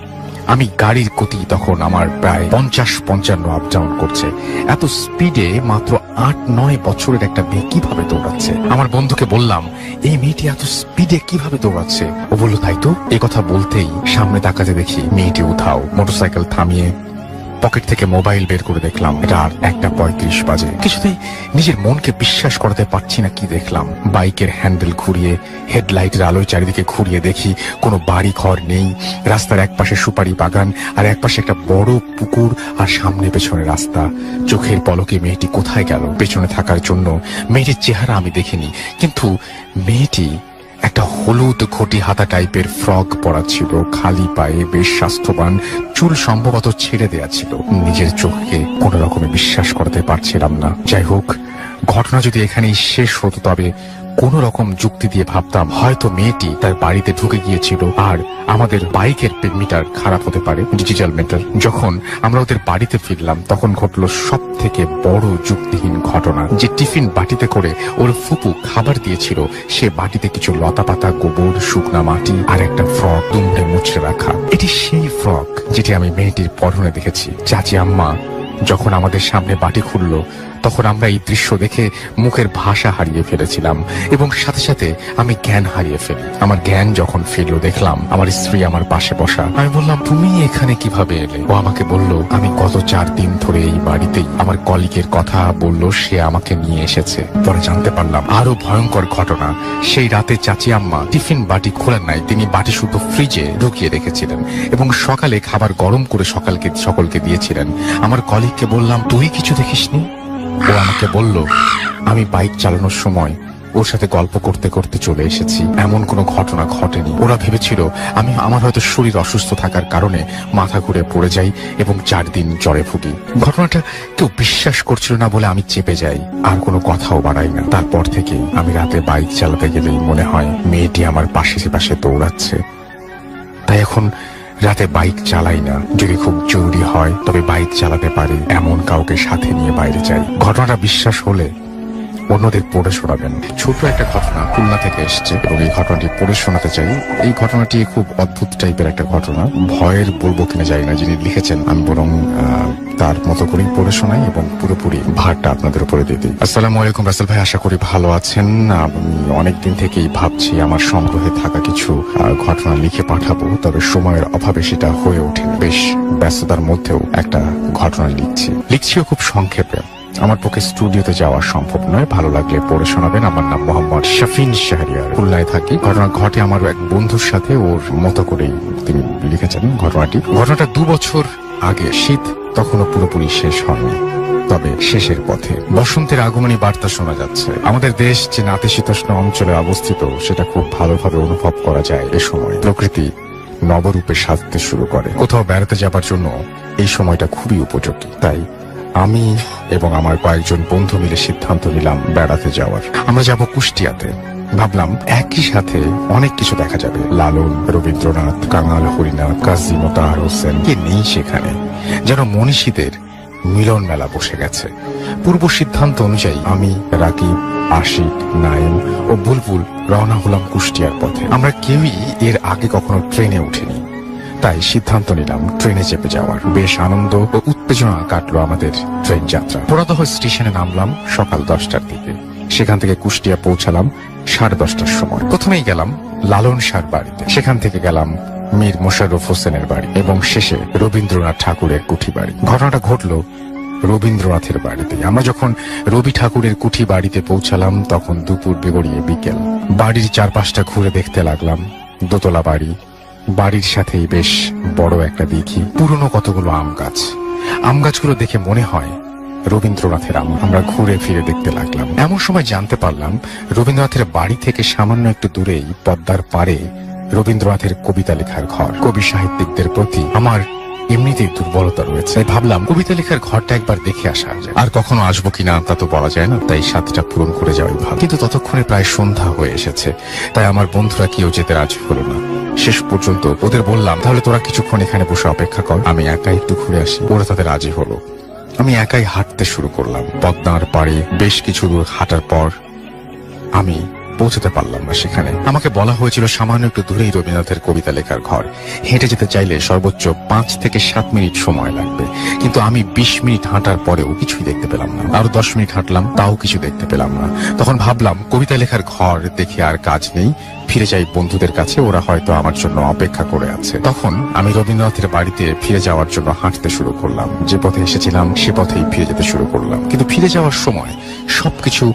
আমি গাড়ির গতি তখন আমার প্রায় 50-55 আপ ডাউন করছে। এত স্পিডে মাত্র 8-9 বছরের একটা মেয়ে কিভাবে দৌড়াচ্ছে? আমার বন্ধুকে বললাম, এই মেয়েটি এত স্পিডে কিভাবে দৌড়াচ্ছে? ও বলল, তাই তো। এই কথা বলতেই সামনে তাকাতে দেখি মেয়েটি উধাও। মোটরসাইকেল থামিয়ে পকেট থেকে মোবাইল বের করে দেখলাম রাত 1:35 বাজে। কিছুতেই নিজের মনকে বিশ্বাস করাতে পারছি না কি দেখলাম। বাইকের হ্যান্ডেল ঘুরিয়ে হেডলাইটের আলোয় চারিদিকে ঘুরিয়ে দেখি কোনো বাড়ি ঘর নেই। রাস্তার একপাশে সুপারি বাগান আর একপাশে একটা বড় পুকুর আর সামনে পেছনে রাস্তা। চোখের পলকে মেয়েটি কোথায় গেল? পেছনে থাকার জন্য মেয়েটির চেহারা আমি দেখিনি, কিন্তু মেয়েটি একটা হলুদ ঘটি হাতা টাইপের ফ্রক পরা ছিল, খালি পায়ে, বেশ স্বাস্থ্যবান, চুল সম্ভবত ছেড়ে দেয়া ছিল। নিজের চোখকে কোনো রকমে বিশ্বাস করতে পারছিলাম না। যাই হোক, ঘটনা যদি এখানেই শেষ হতো তবে কোন রকম যুক্তি দিয়ে ভাবতাম হয়তো মেয়েটি তার বাড়িতে ঢুকে গিয়েছিল আর আমাদের বাইকের মিটার খারাপ হতে পারে, ডিজিটাল মিটার। যখন আমরা ওদের বাড়িতে ফিরলাম তখন ঘটলো সব থেকে বড় যুক্তিহীন ঘটনা, যে টিফিন বাটিতে করে ওর ফুপু খাবার দিয়েছিল সে বাটিতে কিছু লতা পাতা, গোবর, শুকনা মাটি আর একটা ফ্রক দুমড়ে মুচড়ে রাখা। এটি সেই ফ্রক যেটি আমি মেয়েটির পরনে দেখেছি। চাচি আম্মা যখন আমাদের সামনে বাটি খুললো তখন আমরা এই দৃশ্য দেখে মুখের ভাষা হারিয়ে ফেলেছিলাম এবং সাথে সাথে আমি জ্ঞান হারিয়ে ফেলি। আমার জ্ঞান যখন ফিরলো দেখলাম আমার স্ত্রী আমার পাশে বসা। আমি বললাম, তুমি এখানে কিভাবে এলে? ও আমাকে বলল, আমি গত 4 দিন ধরে এই বাড়িতেই। আমার কলিগের কথা বলল, সে আমাকে নিয়ে এসেছে। পরে জানতে পারলাম আরো ভয়ঙ্কর ঘটনা। সেই রাতে চাচি আম্মা টিফিন বাটি খোলেন নাই, তিনি বাটি শুধু ফ্রিজে ঢুকিয়ে রেখেছিলেন এবং সকালে খাবার গরম করে সকলকে দিয়েছিলেন। আমার কলিগকে বললাম, তুই কিছু দেখিসনি? ও আমাকে বলল, আমি বাইক চালানোর সময় ওর সাথে গল্প করতে করতে চলে এসেছি, এমন কোনো ঘটনা ঘটেনি। ওরা ভেবেছিল আমার হয়তো শরীর অসুস্থ থাকার কারণে মাথা ঘুরে পড়ে যাই এবং 4 দিন জ্বরে ভুগি। ঘটনাটা কেউ বিশ্বাস করছিল না বলে আমি চেপে যাই, আর কোনো কথাও বাড়াই না। তারপর থেকে আমি রাতে বাইক চালাতে গেলেই মনে হয় মেয়েটি আমার পাশে দৌড়াচ্ছে। তাই এখন রাতে বাইক চালাই না। যদি খুব জরুরি হয় তবে বাইক চালাতে পারি এমন কাউকে সাথে নিয়ে বাইরে যাই। ঘটনাটা বিশ্বাস হলে অন্যদের পড়ে শোনাবেন। ছোট একটা ঘটনা খুলনা থেকে এসছে এবং এই ঘটনাটি পড়ে শোনাতে চাই। এই ঘটনাটি খুব অদ্ভুত টাইপের একটা ঘটনা, ভয়ের বলবো কিনা জানি না যিনি লিখেছেন, আমি বরং তার মতো করেই পড়ে শোনাই এবং পুরোপুরি ভারটা আপনাদের উপরে দিয়ে দিই। আসসালামু আলাইকুম রাসেল ভাই, আশা করি ভালো আছেন। আমি অনেকদিন থেকেই ভাবছি আমার সংগ্রহে থাকা কিছু ঘটনা লিখে পাঠাবো, তবে সময়ের অভাবে সেটা হয়ে ওঠেনি। বেশ ব্যস্ততার মধ্যেও একটা ঘটনা লিখছিও খুব সংক্ষেপে। আমার পক্ষে স্টুডিওতে যাওয়া সম্ভব নয়, ভালো লাগলে পড়ে শোনাবেন। আমার নাম মোহাম্মদ শাফিন শাহরিয়ার, খুলনায় থাকি। ঘটনা ঘটে আমার এক বন্ধুর সাথে, ওর মতো করেই তিনি লিখেছেন ঘটনাটা 2 বছর আগে। শীত তখনও পুরোপুরি শেষ হয়নি, তবে শেষের পথে। বসন্তের আগমনী বার্তা শোনা যাচ্ছে। আমাদের দেশ যে নাতিশীতোষ্ণ অঞ্চলে অবস্থিত সেটা খুব ভালোভাবে অনুভব করা যায়। এ সময় প্রকৃতি নবরূপে সাজতে শুরু করে। কোথাও বেড়াতে যাবার জন্য এই সময়টা খুবই উপযোগী। তাই আমি এবং আমার কয়েকজন বন্ধু মিলে সিদ্ধান্ত নিলাম বেড়াতে যাওয়ার। আমরা যাব কুষ্টিয়াতে। ভাবলাম একই সাথে অনেক কিছু দেখা যাবে। লালন, রবীন্দ্রনাথ, কাঙাল হরিনাথ, কাজী মোতাহার হোসেন, কে নেই সেখানে। যেন মনীষীদের মিলন মেলা বসে গেছে। পূর্ব সিদ্ধান্ত অনুযায়ী আমি, রাকিব, আশিক, নাইম ও বুলবুল রওনা হলাম কুষ্টিয়ার পথে। আমরা কেউই এর আগে কখনো ট্রেনে উঠিনি, তাই সিদ্ধান্ত নিলাম ট্রেনে চেপে যাওয়ার। বেশ আনন্দ ও উত্তেজনা কাটলো আমাদের ট্রেন যাত্রা। পোড়াদহ স্টেশনে নামলাম সকাল 10টার দিকে। সেখান থেকে কুষ্টিয়া পৌঁছালাম 10:30টার সময়। প্রথমেই গেলাম লালন শাহর বাড়িতে, সেখান থেকে গেলাম মীর মোশাররফ হোসেনের বাড়ি এবং শেষে রবীন্দ্রনাথ ঠাকুরের কুঠি বাড়ি। ঘটনাটা ঘটলো রবীন্দ্রনাথের বাড়িতে। আমরা যখন রবি ঠাকুরের কুঠি বাড়িতে পৌঁছালাম তখন দুপুর গড়িয়ে বিকেল। বাড়ির চারপাশটা ঘুরে দেখতে লাগলাম। দোতলা বাড়ি, বাড়ির সাথেই বেশ বড় একটা দিঘি, পুরনো কতগুলো আম গাছ। আম গাছগুলো দেখে মনে হয় রবীন্দ্রনাথের আম। আমরা ঘুরে ফিরে দেখতে লাগলাম। এমন সময় জানতে পারলাম রবীন্দ্রনাথের বাড়ি থেকে সামান্য একটু দূরেই পদ্মার পাড়ে রবীন্দ্রনাথের কবিতা লেখার ঘর। কবি সাহিত্যিকদের প্রতি আমার এমনিতেই দুর্বলতা রয়েছে, ভাবলাম কবিতা লেখার ঘরটা একবার দেখে আসা যায়। আর কখনো আসবো কিনা তা তো বলা যায় না, তাই সাথটা পূরণ করে যাওয়াই ভালো। কিন্তু ততক্ষণে প্রায় সন্ধ্যা হয়ে এসেছে, তাই আমার বন্ধুরা কেউ যেতে রাজি হলো না। শেষ পর্যন্ত ওদের বললাম, তাহলে তোরা কিছুক্ষণ এখানে বসে অপেক্ষা কর, আমি একাই একটু ঘুরে আসি। ওরা তাদের রাজি হলো। আমি একাই হাঁটতে শুরু করলাম। পদ্মার পাড়ে বেশ কিছু দূর হাঁটার পর আমি পৌঁছতে পারলাম না সেখানে। আমাকে বলা হয়েছিল সামান্য একটু দূরেই রবীন্দ্রনাথের কবিতা লেখার ঘর। হেঁটে যেতে চাইলে সর্বোচ্চ 5 থেকে 7 মিনিট সময় লাগবে। কিন্তু আমি 20 মিনিট হাঁটার পরেও কিছুই দেখতে পেলাম না। আরো 10 মিনিট হাঁটলাম, তাও কিছু দেখতে পেলাম না। তখন ভাবলাম কবিতা লেখার ঘর দেখে আর কাজ নেই, ফিরে যাই বন্ধুদের কাছে, ওরা হয়তো আমার জন্য অপেক্ষা করে আছে। তখন আমি রবীন্দ্রনাথের বাড়িতে ফিরে যাওয়ার জন্য হাঁটতে শুরু করলাম। যে পথে এসেছিলাম সে পথেই ফিরে যেতে শুরু করলাম। কিন্তু ফিরে যাওয়ার সময় সবকিছু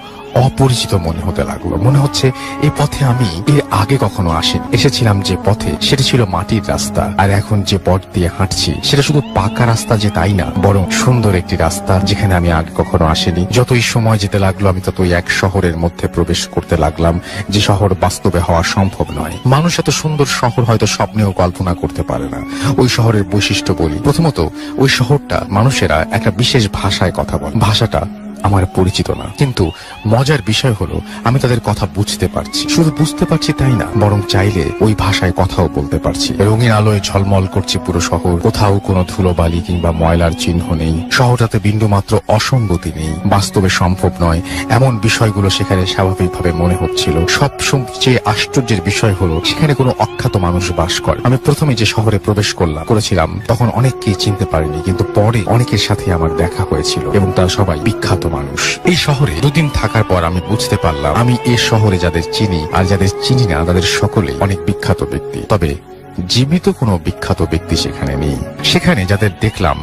অপরিচিত মনে হতে লাগলো। মনে হচ্ছে এই পথে আমি এর আগে কখনো আসিনি। এসেছিলাম যে পথে সেটা ছিল মাটির রাস্তা, আর এখন যে পথ দিয়ে হাঁটছি সেটা শুধু পাকা রাস্তা যে তাই না, বরং সুন্দর একটি রাস্তা যেখানে আমি আগে কখনো আসিনি। যতই সময় যেতে লাগলো আমি ততই এক শহরের মধ্যে প্রবেশ করতে লাগলাম, যে শহর বাস্তবে হওয়া সম্ভব নয়। মানুষ এত সুন্দর শহর হয়তো স্বপ্নেও কল্পনা করতে পারে না। ওই শহরের বৈশিষ্ট্য বলি। প্রথমত, ওই শহরটা মানুষেরা একটা বিশেষ ভাষায় কথা বলে। ভাষাটা আমার পরিচিত না, কিন্তু মজার বিষয় হলো আমি তাদের কথা বুঝতে পারছি। শুধু বুঝতে পারছি তাই না, বরং চাইলে ওই ভাষায় কথাও বলতে পারছি। রঙিন আলোয় ঝলমল করছে পুরো শহর, কোথাও কোনো ধুলোবালি কিংবা ময়লার চিহ্ন নেই। শহরটাতে বিন্দুমাত্র অসঙ্গতি নেই, বাস্তবে সম্ভব নয় এমন বিষয়গুলো সেখানে স্বাভাবিকভাবে মনে হচ্ছিল। সবচেয়ে আশ্চর্যের বিষয় হলো সেখানে কোনো অখ্যাত মানুষ বাস করে। আমি প্রথমে যে শহরে প্রবেশ করেছিলাম তখন অনেককেই চিনতে পারিনি, কিন্তু পরে অনেকের সাথে আমার দেখা হয়েছিল এবং তারা সবাই বিখ্যাত মানুষ। এই শহরে 2 দিন থাকার পর আমি বুঝতে পারলাম আমি এই শহরে যাদের চিনি আর যাদের চিনি না তাদের সকলে অনেক বিখ্যাত ব্যক্তি, তবে জীবিত কোনো বিখ্যাত ব্যক্তি সেখানে নেই। সেখানে যাদের দেখলাম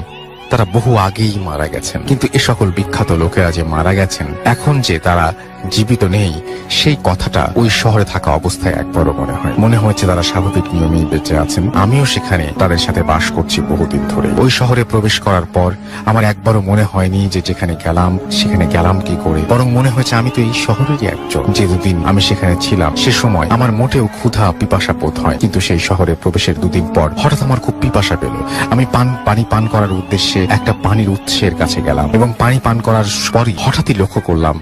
তারা বহু আগেই মারা গেছেন, কিন্তু এ সকল বিখ্যাত লোকেরা যে মারা গেছেন, এখন যে তারা জীবিত নেই সেই কথাটা ওই শহরে থাকা অবস্থায় একবারও মনে হয়েছে তারা স্বাভাবিক নিয়মেই বেঁচে আছেন। আমিও সেখানে তাদের সাথে বাস করছি বহুদিন ধরে। ওই শহরে প্রবেশ করার পর আমার একবারও মনে হয়নি যে যেখানে গেলাম সেখানে গেলাম কি করে, বরং মনে হয়েছে আমি তো এই শহরেরই একজন। যে 2 দিন আমি সেখানে ছিলাম সে সময় আমার মোটেও ক্ষুধা পিপাসা বোধ হয়, কিন্তু সেই শহরে প্রবেশের 2 দিন পর হঠাৎ আমার খুব পিপাসা পেল। আমি পানি পান করার উদ্দেশ্যে একটা পানির উৎসের কাছে গেলাম এবং পানি পান করার পরই হঠাৎই লক্ষ্য করলাম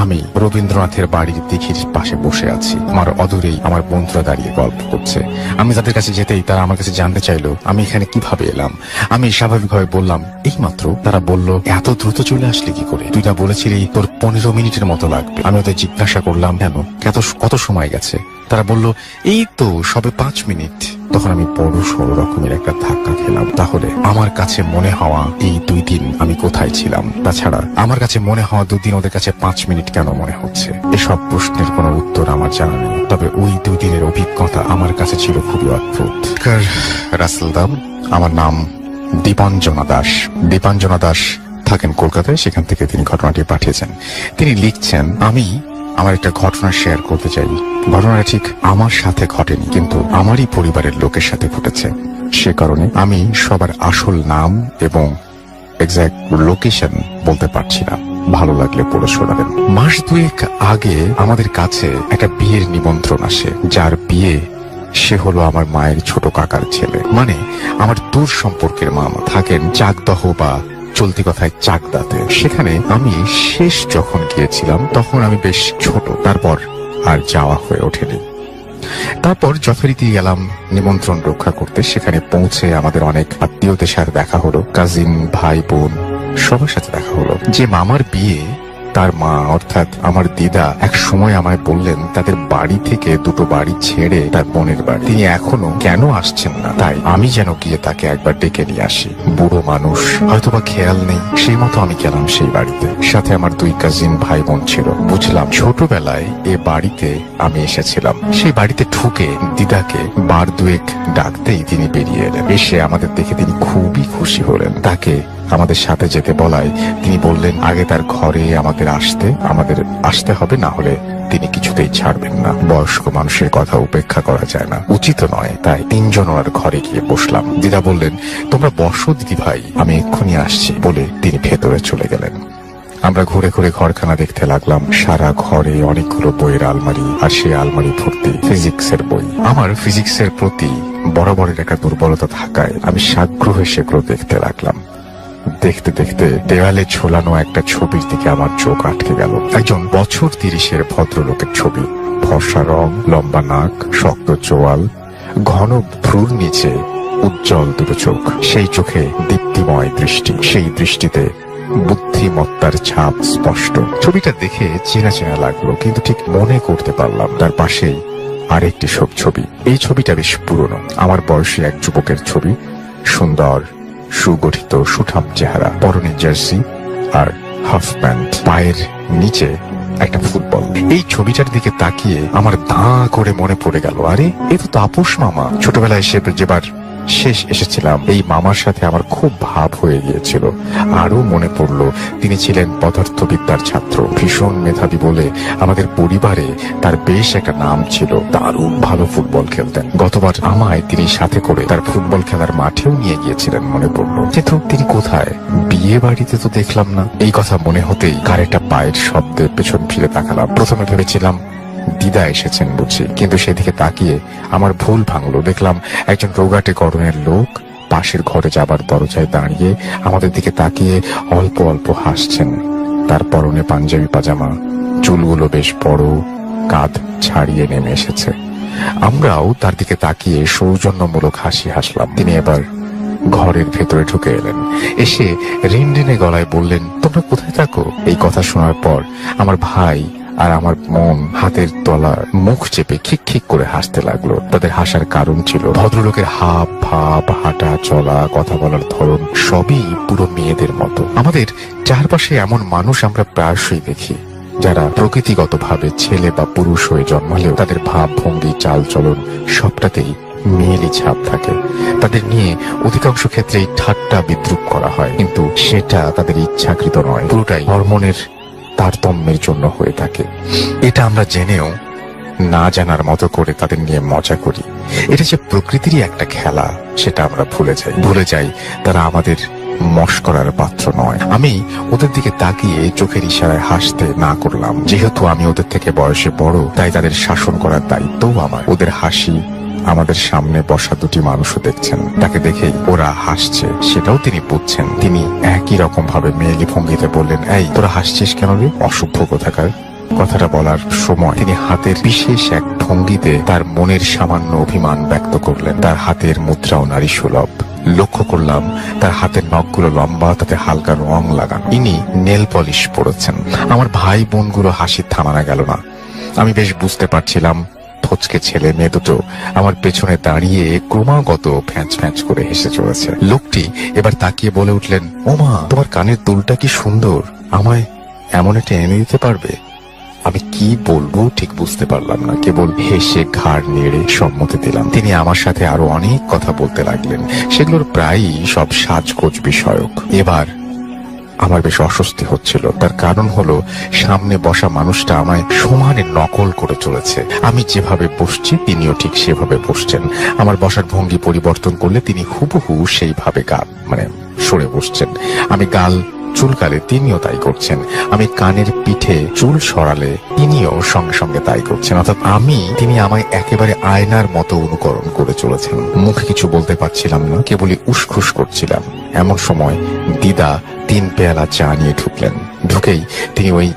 আমি রবীন্দ্রনাথের বাড়ির দিঘির পাশে বসে আছি। আমার অদূরেই আমার বন্ধুরা দাঁড়িয়ে গল্প করছে। আমি তাদের কাছে যেতেই তারা আমার কাছে জানতে চাইলো আমি এখানে কিভাবে এলাম। আমি স্বাভাবিকভাবে বললাম এই মাত্র। তারা বলল এত দ্রুত চলে আসলি কি করে? তুই না বলেছিলি তোর 15 মিনিটের মতো লাগবে। আমি ওদের জিজ্ঞাসা করলাম কেন, কত সময় গেছে? তারা বলল এই তো সবে 5 মিনিট। তখন আমি বড় সড় রকমের একটা ধাক্কা খেলাম। তাহলে আমার কাছে মনে হওয়া এই 2 দিন আমি কোথায় ছিলাম? তাছাড়া আমার কাছে মনে হওয়া 2 দিন ওদের কাছে 5 মিনিট কেন মনে হচ্ছে? এসব প্রশ্নের কোনো উত্তর আমার জানা নেই। তবে ওই 2 দিনের অভিজ্ঞতা আমার কাছে ছিল খুবই অদ্ভুত। রাসেল দাম, আমার নাম দীপাঞ্জনা দাস। দীপাঞ্জনা দাস থাকেন কলকাতায়, সেখান থেকে তিনি ঘটনাটি পাঠিয়েছেন। তিনি লিখছেন, আমি আমার একটা ঘটনা শেয়ার করতে চাই। ঘটনাটা ঠিক আমার সাথে ঘটেনি, কিন্তু আমারই পরিবারের লোকের সাথে ঘটেছে। সে কারণে আমি সবার আসল নাম এবং এক্সাক্ট লোকেশন বলতে পারছি না। ভালো লাগলে পড়ে শোনাবেন। মাস 2 আগে আমাদের কাছে একটা বিয়ের নিমন্ত্রণ আসে। যার বিয়ে সে হলো আমার মায়ের ছোট কাকার ছেলে, মানে আমার দূর সম্পর্কের মামা। থাকেন চাকদহ বা চলতি কথায় চাকদাতে। সেখানে আমি শেষ যখন গিয়েছিলাম তখন আমি বেশ ছোট, তারপর আর যাওয়া হয়ে ওঠেনি। তারপর যথারীতি গেলাম নিমন্ত্রণ রক্ষা করতে। সেখানে পৌঁছে আমাদের অনেক আত্মীয়দের সাথে দেখা হলো, কাজিন, ভাই বোন সবার সাথে দেখা হলো। যে মামার বিয়ে, তার মা অর্থাৎ আমার দিদা এক সময় আমায় বললেন তাদের বাড়ি থেকে 2টো বাড়ি ছেড়ে তার বোনের বাড়ি। তিনি এখনো কেন আসছেন না, তাই আমি যেন গিয়ে তাকে একবার ডেকে নিয়ে আসি। বুড়ো মানুষ, হয়তোবা খেয়াল নেই। সেই মতো আমি গেলাম সেই বাড়িতে। সাথে আমার 2 কাজিন ভাই বোন ছিল। বুঝলাম ছোটবেলায় এ বাড়িতে আমি এসেছিলাম। সেই বাড়িতে ঢুকে দিদাকে বার 2 ডাকতেই তিনি বেরিয়ে এলেন। এসে আমাদের দেখে তিনি খুবই খুশি হলেন। তাকে আমাদের সাথে যেতে বলায় তিনি বললেন আগে তার ঘরে আমাদের আসতে হবে, না হলে তিনি কিছুতেই ছাড়বেন না। বয়স্ক মানুষের কথা উপেক্ষা করা যায় না, উচিত নয়। তাই 3 জন ওনার ঘরে গিয়ে বসলাম। দিদা বললেন তোমরা বসো দিদি ভাই, আমি এক্ষুনি আসছি বলে তিনি ভেতরে চলে গেলেন। আমরা ঘুরে ঘুরে ঘরখানা দেখতে লাগলাম। সারা ঘরে অনেকগুলো বইয়ের আলমারি, আর সেই আলমারি ভর্তি ফিজিক্সের বই। আমার ফিজিক্সের প্রতি বরাবরের একটা দুর্বলতা থাকায় আমি সাগ্রহে সেগুলো দেখতে লাগলাম। দেখতে দেখতে দেওয়ালে ঝোলানো একটা ছবির দিকে আমার চোখ আটকে গেল। একজন বছর 30-এর ভদ্রলোকের ছবি। ফর্সা রং, লম্বা নাক, শক্ত চোয়াল, ঘন ভ্রুর নিচে উজ্জ্বল 2টো চোখ। সেই চোখে দীপ্তিময় দৃষ্টি, সেই দৃষ্টিতে বুদ্ধিমত্তার ছাপ স্পষ্ট। ছবিটা দেখে চেনা চেনা লাগলো, কিন্তু ঠিক মনে করতে পারলাম তার পাশেই আরেকটি ছবি। এই ছবিটা বেশ পুরনো, আমার বয়সী এক যুবকের ছবি। সুন্দর, সুগঠিত, সুঠাম চেহারা, পরনে জার্সি আর হাফ প্যান্ট, পায়ের নিচে একটা ফুটবল। এই ছবিটার দিকে তাকিয়ে আমার দাঁ করে মনে পড়ে গেল, আরে এ তো তাপস মামা। ছোটবেলায় যেবার শেষ এসেছিলাম এই মামার সাথে আমার খুব ভাব হয়ে গিয়েছিল। আরো মনে পড়লো তিনি ছিলেন পদার্থবিদ্যার ছাত্র, ভীষণ মেধাবী বলে আমাদের পরিবারে তার বেশ একটা নাম ছিল। দারুণ ভালো ফুটবল খেলতেন। গতবার আমায় তিনি সাথে করে তার ফুটবল খেলার মাঠেও নিয়ে গিয়েছিলেন মনে পড়লো। কিন্তু তিনি কোথায়? বিয়ে বাড়িতে তো দেখলাম না। এই কথা মনে হতেই কার একটা পায়ের শব্দে পেছন ফিরে তাকালাম। প্রথমে ভেবেছিলাম দিদা এসেছেন বুঝি, কিন্তু সেদিকে তাকিয়ে আমার ভুল ভাঙলো। দেখলাম একজন রোগাটে গড়নের লোক পাশের ঘরে যাবার দরজায় দাঁড়িয়ে আমাদের দিকে তাকিয়ে অল্প অল্প হাসছেন। তার পরনে পাঞ্জাবি পাজামা, চুলগুলো বেশ বড়, কাঁধ ছাড়িয়ে নেমে এসেছে। আমরাও তার দিকে তাকিয়ে সৌজন্যমূলক হাসি হাসলাম। তিনি এবার ঘরের ভেতরে ঢুকে এলেন। এসে রিনরিনে গলায় বললেন তোমরা কোথায় থাকো? এই কথা শোনার পর আমার ভাই আর আমার মন হাতের তলার মুখ চেপে খিক খিক করে হাসতে লাগলো। তাদের হাসার কারণ ছিল ভদ্রলোকের হাব ভাব, হাঁটা চলা, কথা বলার ধরন সবই পুরো মেয়েদের মতো। আমাদের চারপাশে এমন মানুষ আমরা প্রায়শই দেখি যারা প্রকৃতিগতভাবে ছেলে বা পুরুষ হয়ে জন্মালেও তাদের ভাব ভঙ্গি, চাল চলন সবটাতেই মেয়েলি ছাপ থাকে। তাদের নিয়ে অধিকাংশ ক্ষেত্রেই ঠাট্টা বিদ্রুপ করা হয়, কিন্তু সেটা তাদের ইচ্ছাকৃত নয়, পুরোটাই হরমোনের তারতম্যের জন্য হয়ে থাকে। এটা আমরা জেনেও না জানার মতো করে তাদের নিয়ে মজা করি। এটা যে প্রকৃতিরই একটা খেলা সেটা আমরা ভুলে যাই তারা আমাদের মশকরার পাত্র নয়। আমি ওদের দিকে তাকিয়ে চোখের ইশারায় হাসতে না করলাম। যেহেতু আমি ওদের থেকে বয়সে বড়, তাই তাদের শাসন করার দায়িত্বও আমার। ওদের হাসি আমাদের সামনে বসা 2টি মানুষও দেখছেন। তাকে দেখেই ওরা হাসছে সেটাও তিনি বুঝছেন। তিনি একই রকম ভাবে মেয়েলি ভঙ্গিতে বললেন, এই তোরা হাসছিস কেন রে, অসভ্য কোথাকার। কথাটা বলার সময় তিনি হাতের বিশেষ এক ভঙ্গিতে তার মনের সামান্য অভিমান ব্যক্ত করলেন। তার হাতের মুদ্রাও নারী সুলভ। লক্ষ্য করলাম তার হাতের নখগুলো লম্বা, তাতে হালকা রং লাগানো। ইনি নেল পলিশ পরেছেন। আমার ভাই বোনগুলো হাসি থামানো গেল না। আমি বেশ বুঝতে পারছিলাম ফচকে ছেলে মেয়ে দুটো আমার পেছনে দাঁড়িয়ে ক্রমাগত ফ্যাঁচ ফ্যাঁচ করে হেসে চলেছে। লোকটি এবার তাকিয়ে বলে উঠলেন, ওমা, তোমার কানের দুলটা কি সুন্দর, আমায় এমন একটা এনে দিতে পারবে? আমি কি বলবো ঠিক বুঝতে পারলাম না, কেবল হেসে ঘাড় নেড়ে সম্মতি দিলাম। তিনি আমার সাথে আরো অনেক কথা বলতে লাগলেন, সেগুলোর প্রায়ই সব সাজগোজ বিষয়ক। এবার আমার বেশ অস্বস্তি হচ্ছিল। তার কারণ হলো সামনে বসা মানুষটা আমায় সমানে নকল করে চলেছে। আমি যেভাবে বসছি তিনিও ঠিক সেভাবে বসছেন। আমার বসার ভঙ্গি পরিবর্তন করলে তিনি হুবহু সেইভাবে সরে বসছেন। আমি গাল চুলকালে তিনিও তাই করছেন। আমি কানের পিঠে চুল সরালে তিনিও সঙ্গে সঙ্গে তাই করছেন। অর্থাৎ তিনি আমায় একেবারে আয়নার মতো অনুকরণ করে চলেছেন। মুখে কিছু বলতে পারছিলাম না, কেবলই উসখুস করছিলাম। এমন সময় দিদা 3 পেয়ালা চা নিয়ে ঢুকলেন। ঢুকেই তিনি ওই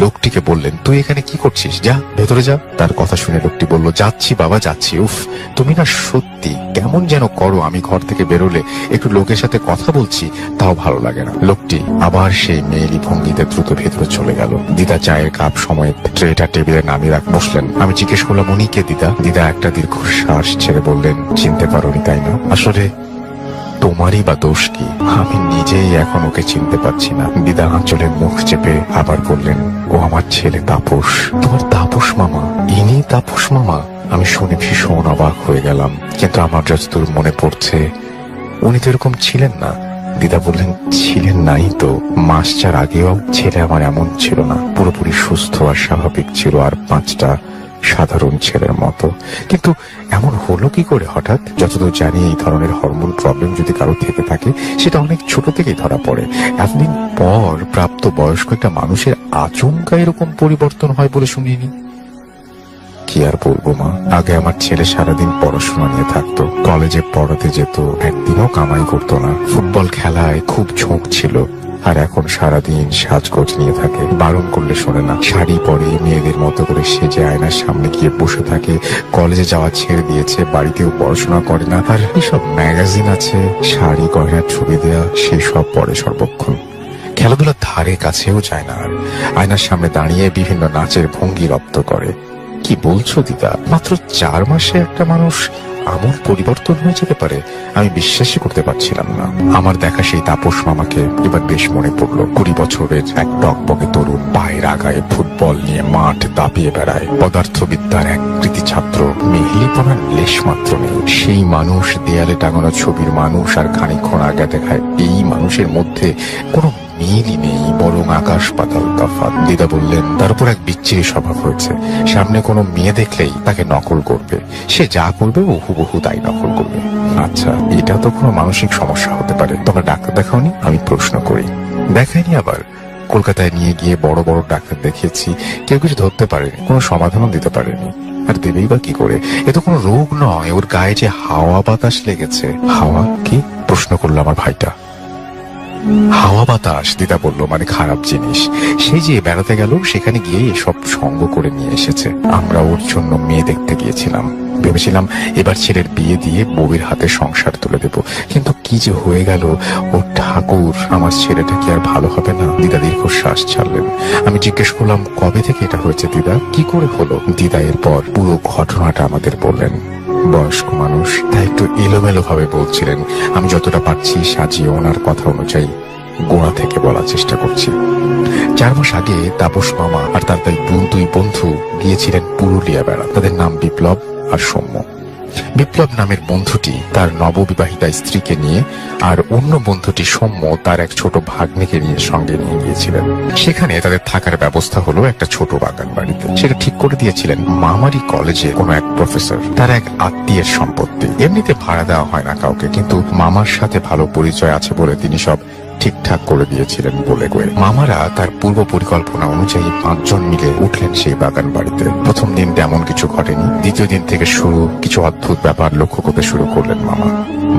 লোকটিকে বললেন, তুই এখানে কি করছিস, যা ভেতরে যা। তার কথা শুনে লোকটি বলল, যাচ্ছি বাবা যাচ্ছি। উফ, তুমি না সত্যি কেমন যেন করো। আমি ঘর থেকে বেরোলে একটু লোকের সাথে কথা বলছি, তাও ভালো লাগে না। লোকটি আবার সেই মেয়েলি ভঙ্গিতে দ্রুত ভেতরে চলে গেল। দিদা চায়ের কাপ সমেত ট্রেটা টেবিলে নামিয়ে বসলেন। আমি জিজ্ঞেস করলাম, উনি কে দিদা? দিদা একটা দীর্ঘশ্বাস ছেড়ে বললেন, চিনতে পারোনি তাই না? আসলে তোমারই বা দোষ কি? আমি নিজেই এখন ওকে চিনতে পারছি না। দিদা আঁচলের মুখ চেপে আবার বললেন, ও আমার ছেলে তাপস। তোমার তাপস মামা? ইনি তাপস মামা? আমি শুনে ভীষণ অবাক হয়ে গেলাম, কিন্তু আমার যতদূর মনে পড়ছে উনি তো এরকম ছিলেন না। দিদা বললেন, ছিলেন নাই তো। মাস 4 আগেও ছেলে আমার এমন ছিল না, পুরোপুরি সুস্থ আর স্বাভাবিক ছিল, আর 5টা সাধারণ ছেলের মতো। কিন্তু এমন হলো কি করে হঠাৎ? যতদূর জানি এই ধরনের হরমোন প্রবলেম যদি কারো থেকে থাকে সেটা অনেক ছোট থেকেই ধরা পড়ে। এতদিন পর প্রাপ্ত বয়স্ক একটা মানুষের আচমকা এরকম পরিবর্তন হয় বলে শুনিনি। কি আর বলবো মা, আগে আমার ছেলে সারাদিন পড়াশোনা নিয়ে থাকতো, কলেজে পড়াতে যেত, একদিনও কামাই করতো না। ফুটবল খেলায় খুব ঝোঁক ছিল, আর এখন সারাদিন সাজগোজ নিয়ে থাকে। বারণ করলে শোনে না, শাড়ি পরে মেয়েদের মতো করে সেজে আয়নার সামনে গিয়ে বসে থাকে। কলেজে যাওয়া ছেড়ে দিয়েছে, বাড়িতেও পড়াশোনা করে না। আর এসব ম্যাগাজিন আছে, শাড়ি গয়নার ছবি দেয়া, সেই সব পড়ে সর্বক্ষণ। খেলাধুলার ধারে কাছেও যায় না। আর আয়নার সামনে দাঁড়িয়ে বিভিন্ন নাচের ভঙ্গি রপ্ত করে। কি বলছো দিদা? মাত্র 4 মাসে একটা মানুষ আমূল পরিবর্তন হয়ে যেতে পারে? আমি বিশ্বাসই করতে পারছিলাম না। আমার দেখা সেই তাপস মামাকে এবার বেশ মনে পড়লো। 20 বছরের এক টকবকে তরুণ, পায়ের আগায় ফুটবল নিয়ে মাঠ দাপিয়ে বেড়ায়, পদার্থবিদ্যার এক কৃতি ছাত্র, মেহেলিপনার লেশ মাত্র নেই। সেই মানুষ, দেয়ালে টাঙানো ছবির মানুষ, আর খানিকক্ষণ আগে দেখায় এই মানুষের মধ্যে কোনো মিলই নেই, বরং আকাশ পাতাল তফাৎ। দিদা বললেন, তার উপর এক বিচ্ছিরি স্বভাব হয়েছে। সামনে কোনো মেয়ে দেখলেই তাকে নকল করবে। সে যা করবে ও হুবহু তাই নকল করবে। আচ্ছা, এটা তো কোনো মানসিক সমস্যা হতে পারে। তোমরা ডাক্তার দেখাওনি? আমি প্রশ্ন করি। দেখাইনি। আবার কলকাতায় নিয়ে গিয়ে বড় বড় ডাক্তার দেখিয়েছি, কেউ কিছু ধরতে পারেনি, কোনো সমাধানও দিতে পারেনি। আর দেবেই বা কি করে? এ তো কোনো রোগ নয়, ওর গায়ে যে হাওয়া বাতাস লেগেছে। হাওয়া কি? প্রশ্ন করলো আমার ভাইটা। হাওয়া বাতাস, দিদা বলল, মানে খারাপ জিনিস। সেই যে বেড়াতে গেল, সেখানে গিয়ে এসব সঙ্গ করে নিয়ে এসেছে। আমরা ওর জন্য মেয়ে দেখতে গিয়েছিলাম, ভেবেছিলাম এবার ছেলের বিয়ে দিয়ে বউয়ের হাতে সংসার তুলে দেব। কিন্তু কি যে হয়ে গেল, ও ঠাকুর, আমার ছেলেটা কি আর ভালো হবে না? দিদা দীর্ঘশ্বাস ছাড়লেন। আমি জিজ্ঞেস করলাম, কবে থেকে এটা হয়েছে দিদা? কি করে হলো? দিদা এরপর পুরো ঘটনাটা আমাদের বললেন। বয়স্ক মানুষ, তাই একটু এলোমেলো ভাবে বলছিলেন। আমি যতটা পারছি সাজিয়ে ওনার কথা অনুযায়ী গোড়া থেকে বলার চেষ্টা করছি। 4 মাস আগে তাপস মামা আর তার 2 বন্ধু গিয়েছিলেন পুরুলিয়া বেড়া। তাদের নাম বিপ্লব আর সৌম্য। বিপ্লব নামের বন্ধুটি তার নববিবাহিতা স্ত্রীকে নিয়ে, আর অন্য বন্ধুটি সৌম্য তার এক ছোট ভাগ্নিকে নিয়ে সঙ্গে নিয়ে গিয়েছিলেন। সেখানে তাদের থাকার ব্যবস্থা হলো একটা ছোট বাগান বাড়িতে। সেটা ঠিক করে দিয়েছিলেন মামারি কলেজে কোনো এক প্রফেসর, তার এক আত্মীয়ের সম্পত্তি। এমনিতে ভাড়া দেওয়া হয় না কাউকে, কিন্তু মামার সাথে ভালো পরিচয় আছে বলে তিনি সব ঠিকঠাক করে দিয়েছিলেন বলে কয়ে। মামারা তার পূর্ব পরিকল্পনা অনুযায়ী 5 জন মিলে উঠলেন সেই বাগান বাড়িতে। প্রথম দিন তেমন কিছু ঘটেনি। দ্বিতীয় দিন থেকে শুরু কিছু অদ্ভুত ব্যাপার লক্ষ্য করতে শুরু করলেন মামা।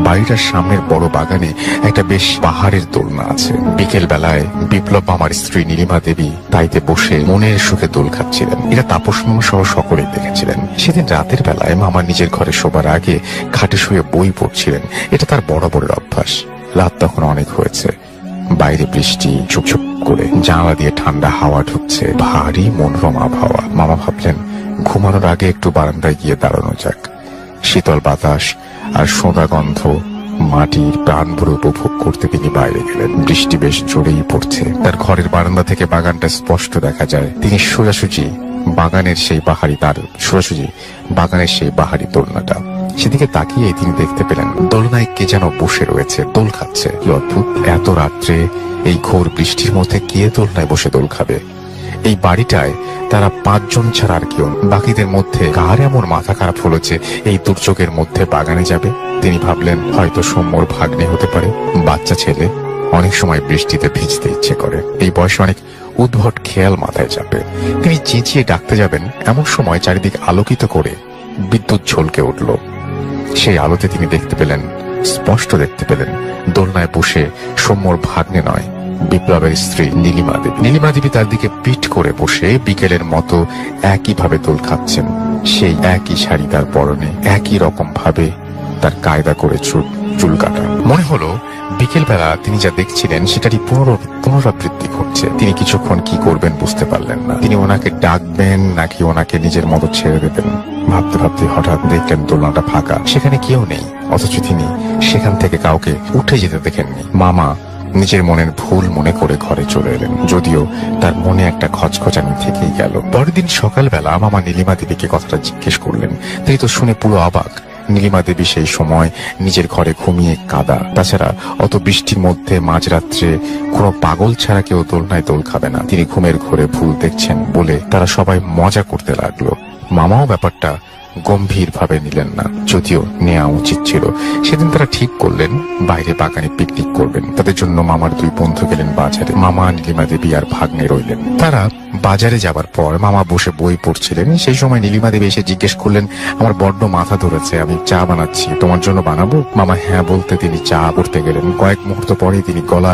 বাড়িটার সামনের বড় বাগানে একটা বেশ পাহাড়ের দোলনা আছে। বিকেল বেলায় বিপ্লব মামার স্ত্রী নীলিমা দেবী তাইতে বসে মনের সুখে দোল খাচ্ছিলেন। এটা তাপস মামা সহ সকলেই দেখেছিলেন। সেদিন রাতের বেলায় মামা নিজের ঘরে শোবার আগে খাটে শুয়ে বই পড়ছিলেন। এটা তার বরাবরের অভ্যাস। রাত তখন অনেক হয়েছে। বাইরে বৃষ্টি চুপচুপ করে, জানালা দিয়ে ঠান্ডা হাওয়া ঢুকছে, ভারী মনোরম আবহাওয়া। মামা ভাবলেন ঘুমানোর আগে একটু বারান্দায় গিয়ে দাঁড়ানো যাক। শীতল বাতাস আর সোঁদা গন্ধ মাটির প্রাণ ভরে উপভোগ করতে তিনি বাইরে গেলেন। বৃষ্টি বেশ জোরেই পড়ছে। তার ঘরের বারান্দা থেকে বাগানটা স্পষ্ট দেখা যায়। তিনি সোজাসুজি বাগানের সেই বাহারি দোলনাটা, সেদিকে তাকিয়ে তিনি দেখতে পেলেন দোলনায় কে যেন বসে রয়েছে, দোল খাচ্ছে। কি অদ্ভুত! এত রাত্রে এই ঘোর বৃষ্টির মধ্যে কে দোলনায় বসে দোল খাবে? এই বাড়িটায় তারা 5 জন ছাড়া আর কেউ। বাকিদের মধ্যে কার এমন মাথা খারাপ হলো যে এই দুর্যোগের মধ্যে বাগানে যাবে? তিনি ভাবলেন হয়তো সৌম্যর ভাগ্নে হতে পারে। বাচ্চা ছেলে, অনেক সময় বৃষ্টিতে ভিজতে ইচ্ছে করে। এই বয়সে অনেক উদ্ভট খেয়াল মাথায় চাপে। তিনি চেঁচিয়ে ডাকতে যাবেন, এমন সময় চারিদিক আলোকিত করে বিদ্যুৎ ঝলকে উঠল। সেই আলোতে তিনি স্পষ্ট দেখতে পেলেন দোলনায় বসে সৌম্যর ভাগ্নে নয়, বিপ্লবের স্ত্রী নীলিমা দেবী। নীলিমা দেবী তার দিকে পিঠ করে বসে বিকেলের মতো একইভাবে দোল খাচ্ছেন। সেই একই শাড়ি তার পরনে, একই রকম ভাবে তার কায়দা করে চুল কাটা। মনে হলো বিকেল বেলা তিনি যা দেখছিলেন সেটারই পুনরাবৃত্তি ঘটছে। তিনি কিছুক্ষণ কি করবেন বুঝতে পারলেন না। তিনি ওনাকে ডাকবেন নাকি ওনাকে নিজের মতো ছেড়ে দেবেন। ভাবতে ভাবতে হঠাৎ দেখলেন দোলনাটা ফাঁকা, সেখানে কেউ নেই। অথচ তিনি সেখান থেকে কাউকে উঠে যেতে দেখেননি। মামা নিজের মনের ভুল মনে করে ঘরে চলে এলেন, যদিও তার মনে একটা খচখচানি থেকেই গেল। পরের দিন সকালবেলা মামা নীলিমা দেবীকে কথাটা জিজ্ঞেস করলেন। তিনি তো শুনে পুরো অবাক। নীলিমা দেবী সেই সময় নিজের ঘরে ঘুমিয়ে কাদা। তাছাড়া অত বৃষ্টির মধ্যে মাঝরাত্রে কোনো পাগল ছাড়া কেউ দোলনায় দোল খাবে না। তিনি ঘুমের ঘরে ভুল দেখছেন বলে তারা সবাই মজা করতে লাগলো। মামাও ব্যাপারটা গম্ভীর ভাবে নিলেন না, যদিও নেওয়া উচিত ছিল। সেদিন তারা ঠিক করলেন বাইরে বাগানে পিকনিক করবেন। তাদের জন্য মামার 2 বন্ধু গেলেন বাজারে। মামা, নীলিমা দেবী আর ভাগ্নে রইলেন। তারা বাজারে যাবার পর মামা বসে বই পড়ছিলেন। সেই সময় নীলিমা দেবী এসে জিজ্ঞেস করলেন, আমার বড্ড মাথা ধরেছে, আমি চা বানাচ্ছি, তোমার জন্য বানাবো? মামা হ্যাঁ বলতে তিনি চা করতে গেলেন। কয়েক মুহূর্ত পরে তিনি গলা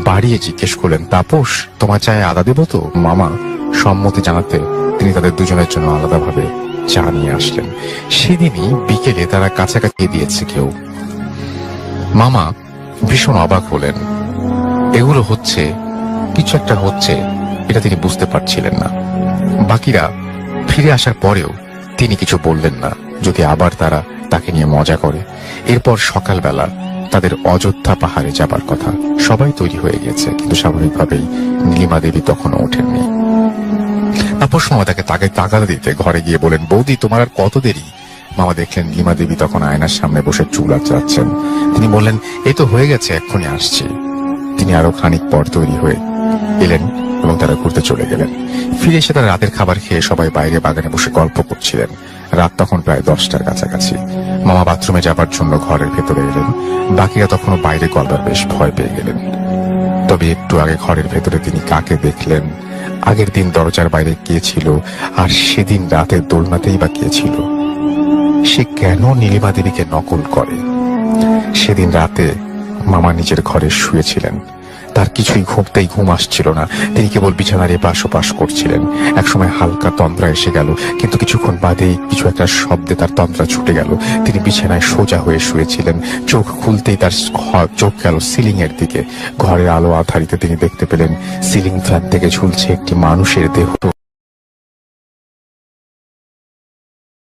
বাড়িয়ে জিজ্ঞেস করলেন, তাপস, তোমার চায়ে আদা দেবো তো? মামা সম্মতি জানাতে তিনি তাদের দুজনের জন্য আলাদাভাবে চা নিয়ে আসলেন। সেদিনই বিকেলে তারা কাছাকাছি দিয়েছে কেউ। মামা ভীষণ অবাক হলেন। এগুলো হচ্ছে, কিছু একটা হচ্ছে, এটা তিনি বুঝতে পারছিলেন না। বাকিরা ফিরে আসার পরেও তিনি কিছু বললেন না, যদি আবার তারা তাকে নিয়ে মজা করে। এরপর সকালবেলা তাদের অযোধ্যা পাহাড়ে যাবার কথা। সবাই তৈরি হয়ে গেছে, কিন্তু স্বাভাবিকভাবেই নীলিমা দেবী তখনও ওঠেননি। তারপর সময় তাকে তাগাদা দিতে ঘরে গিয়ে বলেন, বৌদি তোমার আর কত দেরি? মামা দেখলেন নীলিমা দেবী তখন আয়নার সামনে বসে চুল আঁচড়াচ্ছেন। তিনি বললেন, এই তো হয়ে গেছে, এক্ষুনি আসছি। তিনি আরো খানিক পর তৈরি হয়ে এলেন এবং তারা ঘুরতে চলে গেলেন। ফিরে এসে তারা রাতের খাবার খেয়ে সবাই বাইরে বাগানে বসে গল্প করছিলেন। রাত তখন প্রায় 10টার কাছাকাছি। মামা বাথরুমে যাবার জন্য ঘরের ভেতরে এলেন। বাকিরা তখনও বাইরে গল্পের বেশ ভয় পেয়ে গেলেন। তবে একটু আগে ঘরের ভেতরে তিনি কাকে দেখলেন, আগের দিন দরজার বাইরে কে ছিল, আর সেদিন রাতের দোলনাতেই বা কে ছিল? সে কেন নীলিমা দেবীকে নকল করে? সেদিন রাতে মামা নিজের ঘরে শুয়েছিলেন। তার কিছুই ঘুম আসছিল না। তিনি কেবল বিছানার এপাশ ওপাশ করছিলেন। একসময় হালকা তন্দ্রা এসে গেল, কিন্তু কিছুক্ষণ বাদেই কিছু একটা শব্দে তার তন্দ্রা ছুটে গেল। তিনি বিছানায় সোজা হয়ে শুয়েছিলেন। চোখ খুলতেই তার চোখ গেল সিলিং এর দিকে। ঘরের আলো আধারিতে তিনি দেখতে পেলেন সিলিং ফ্যান থেকে ঝুলছে একটি মানুষের দেহ।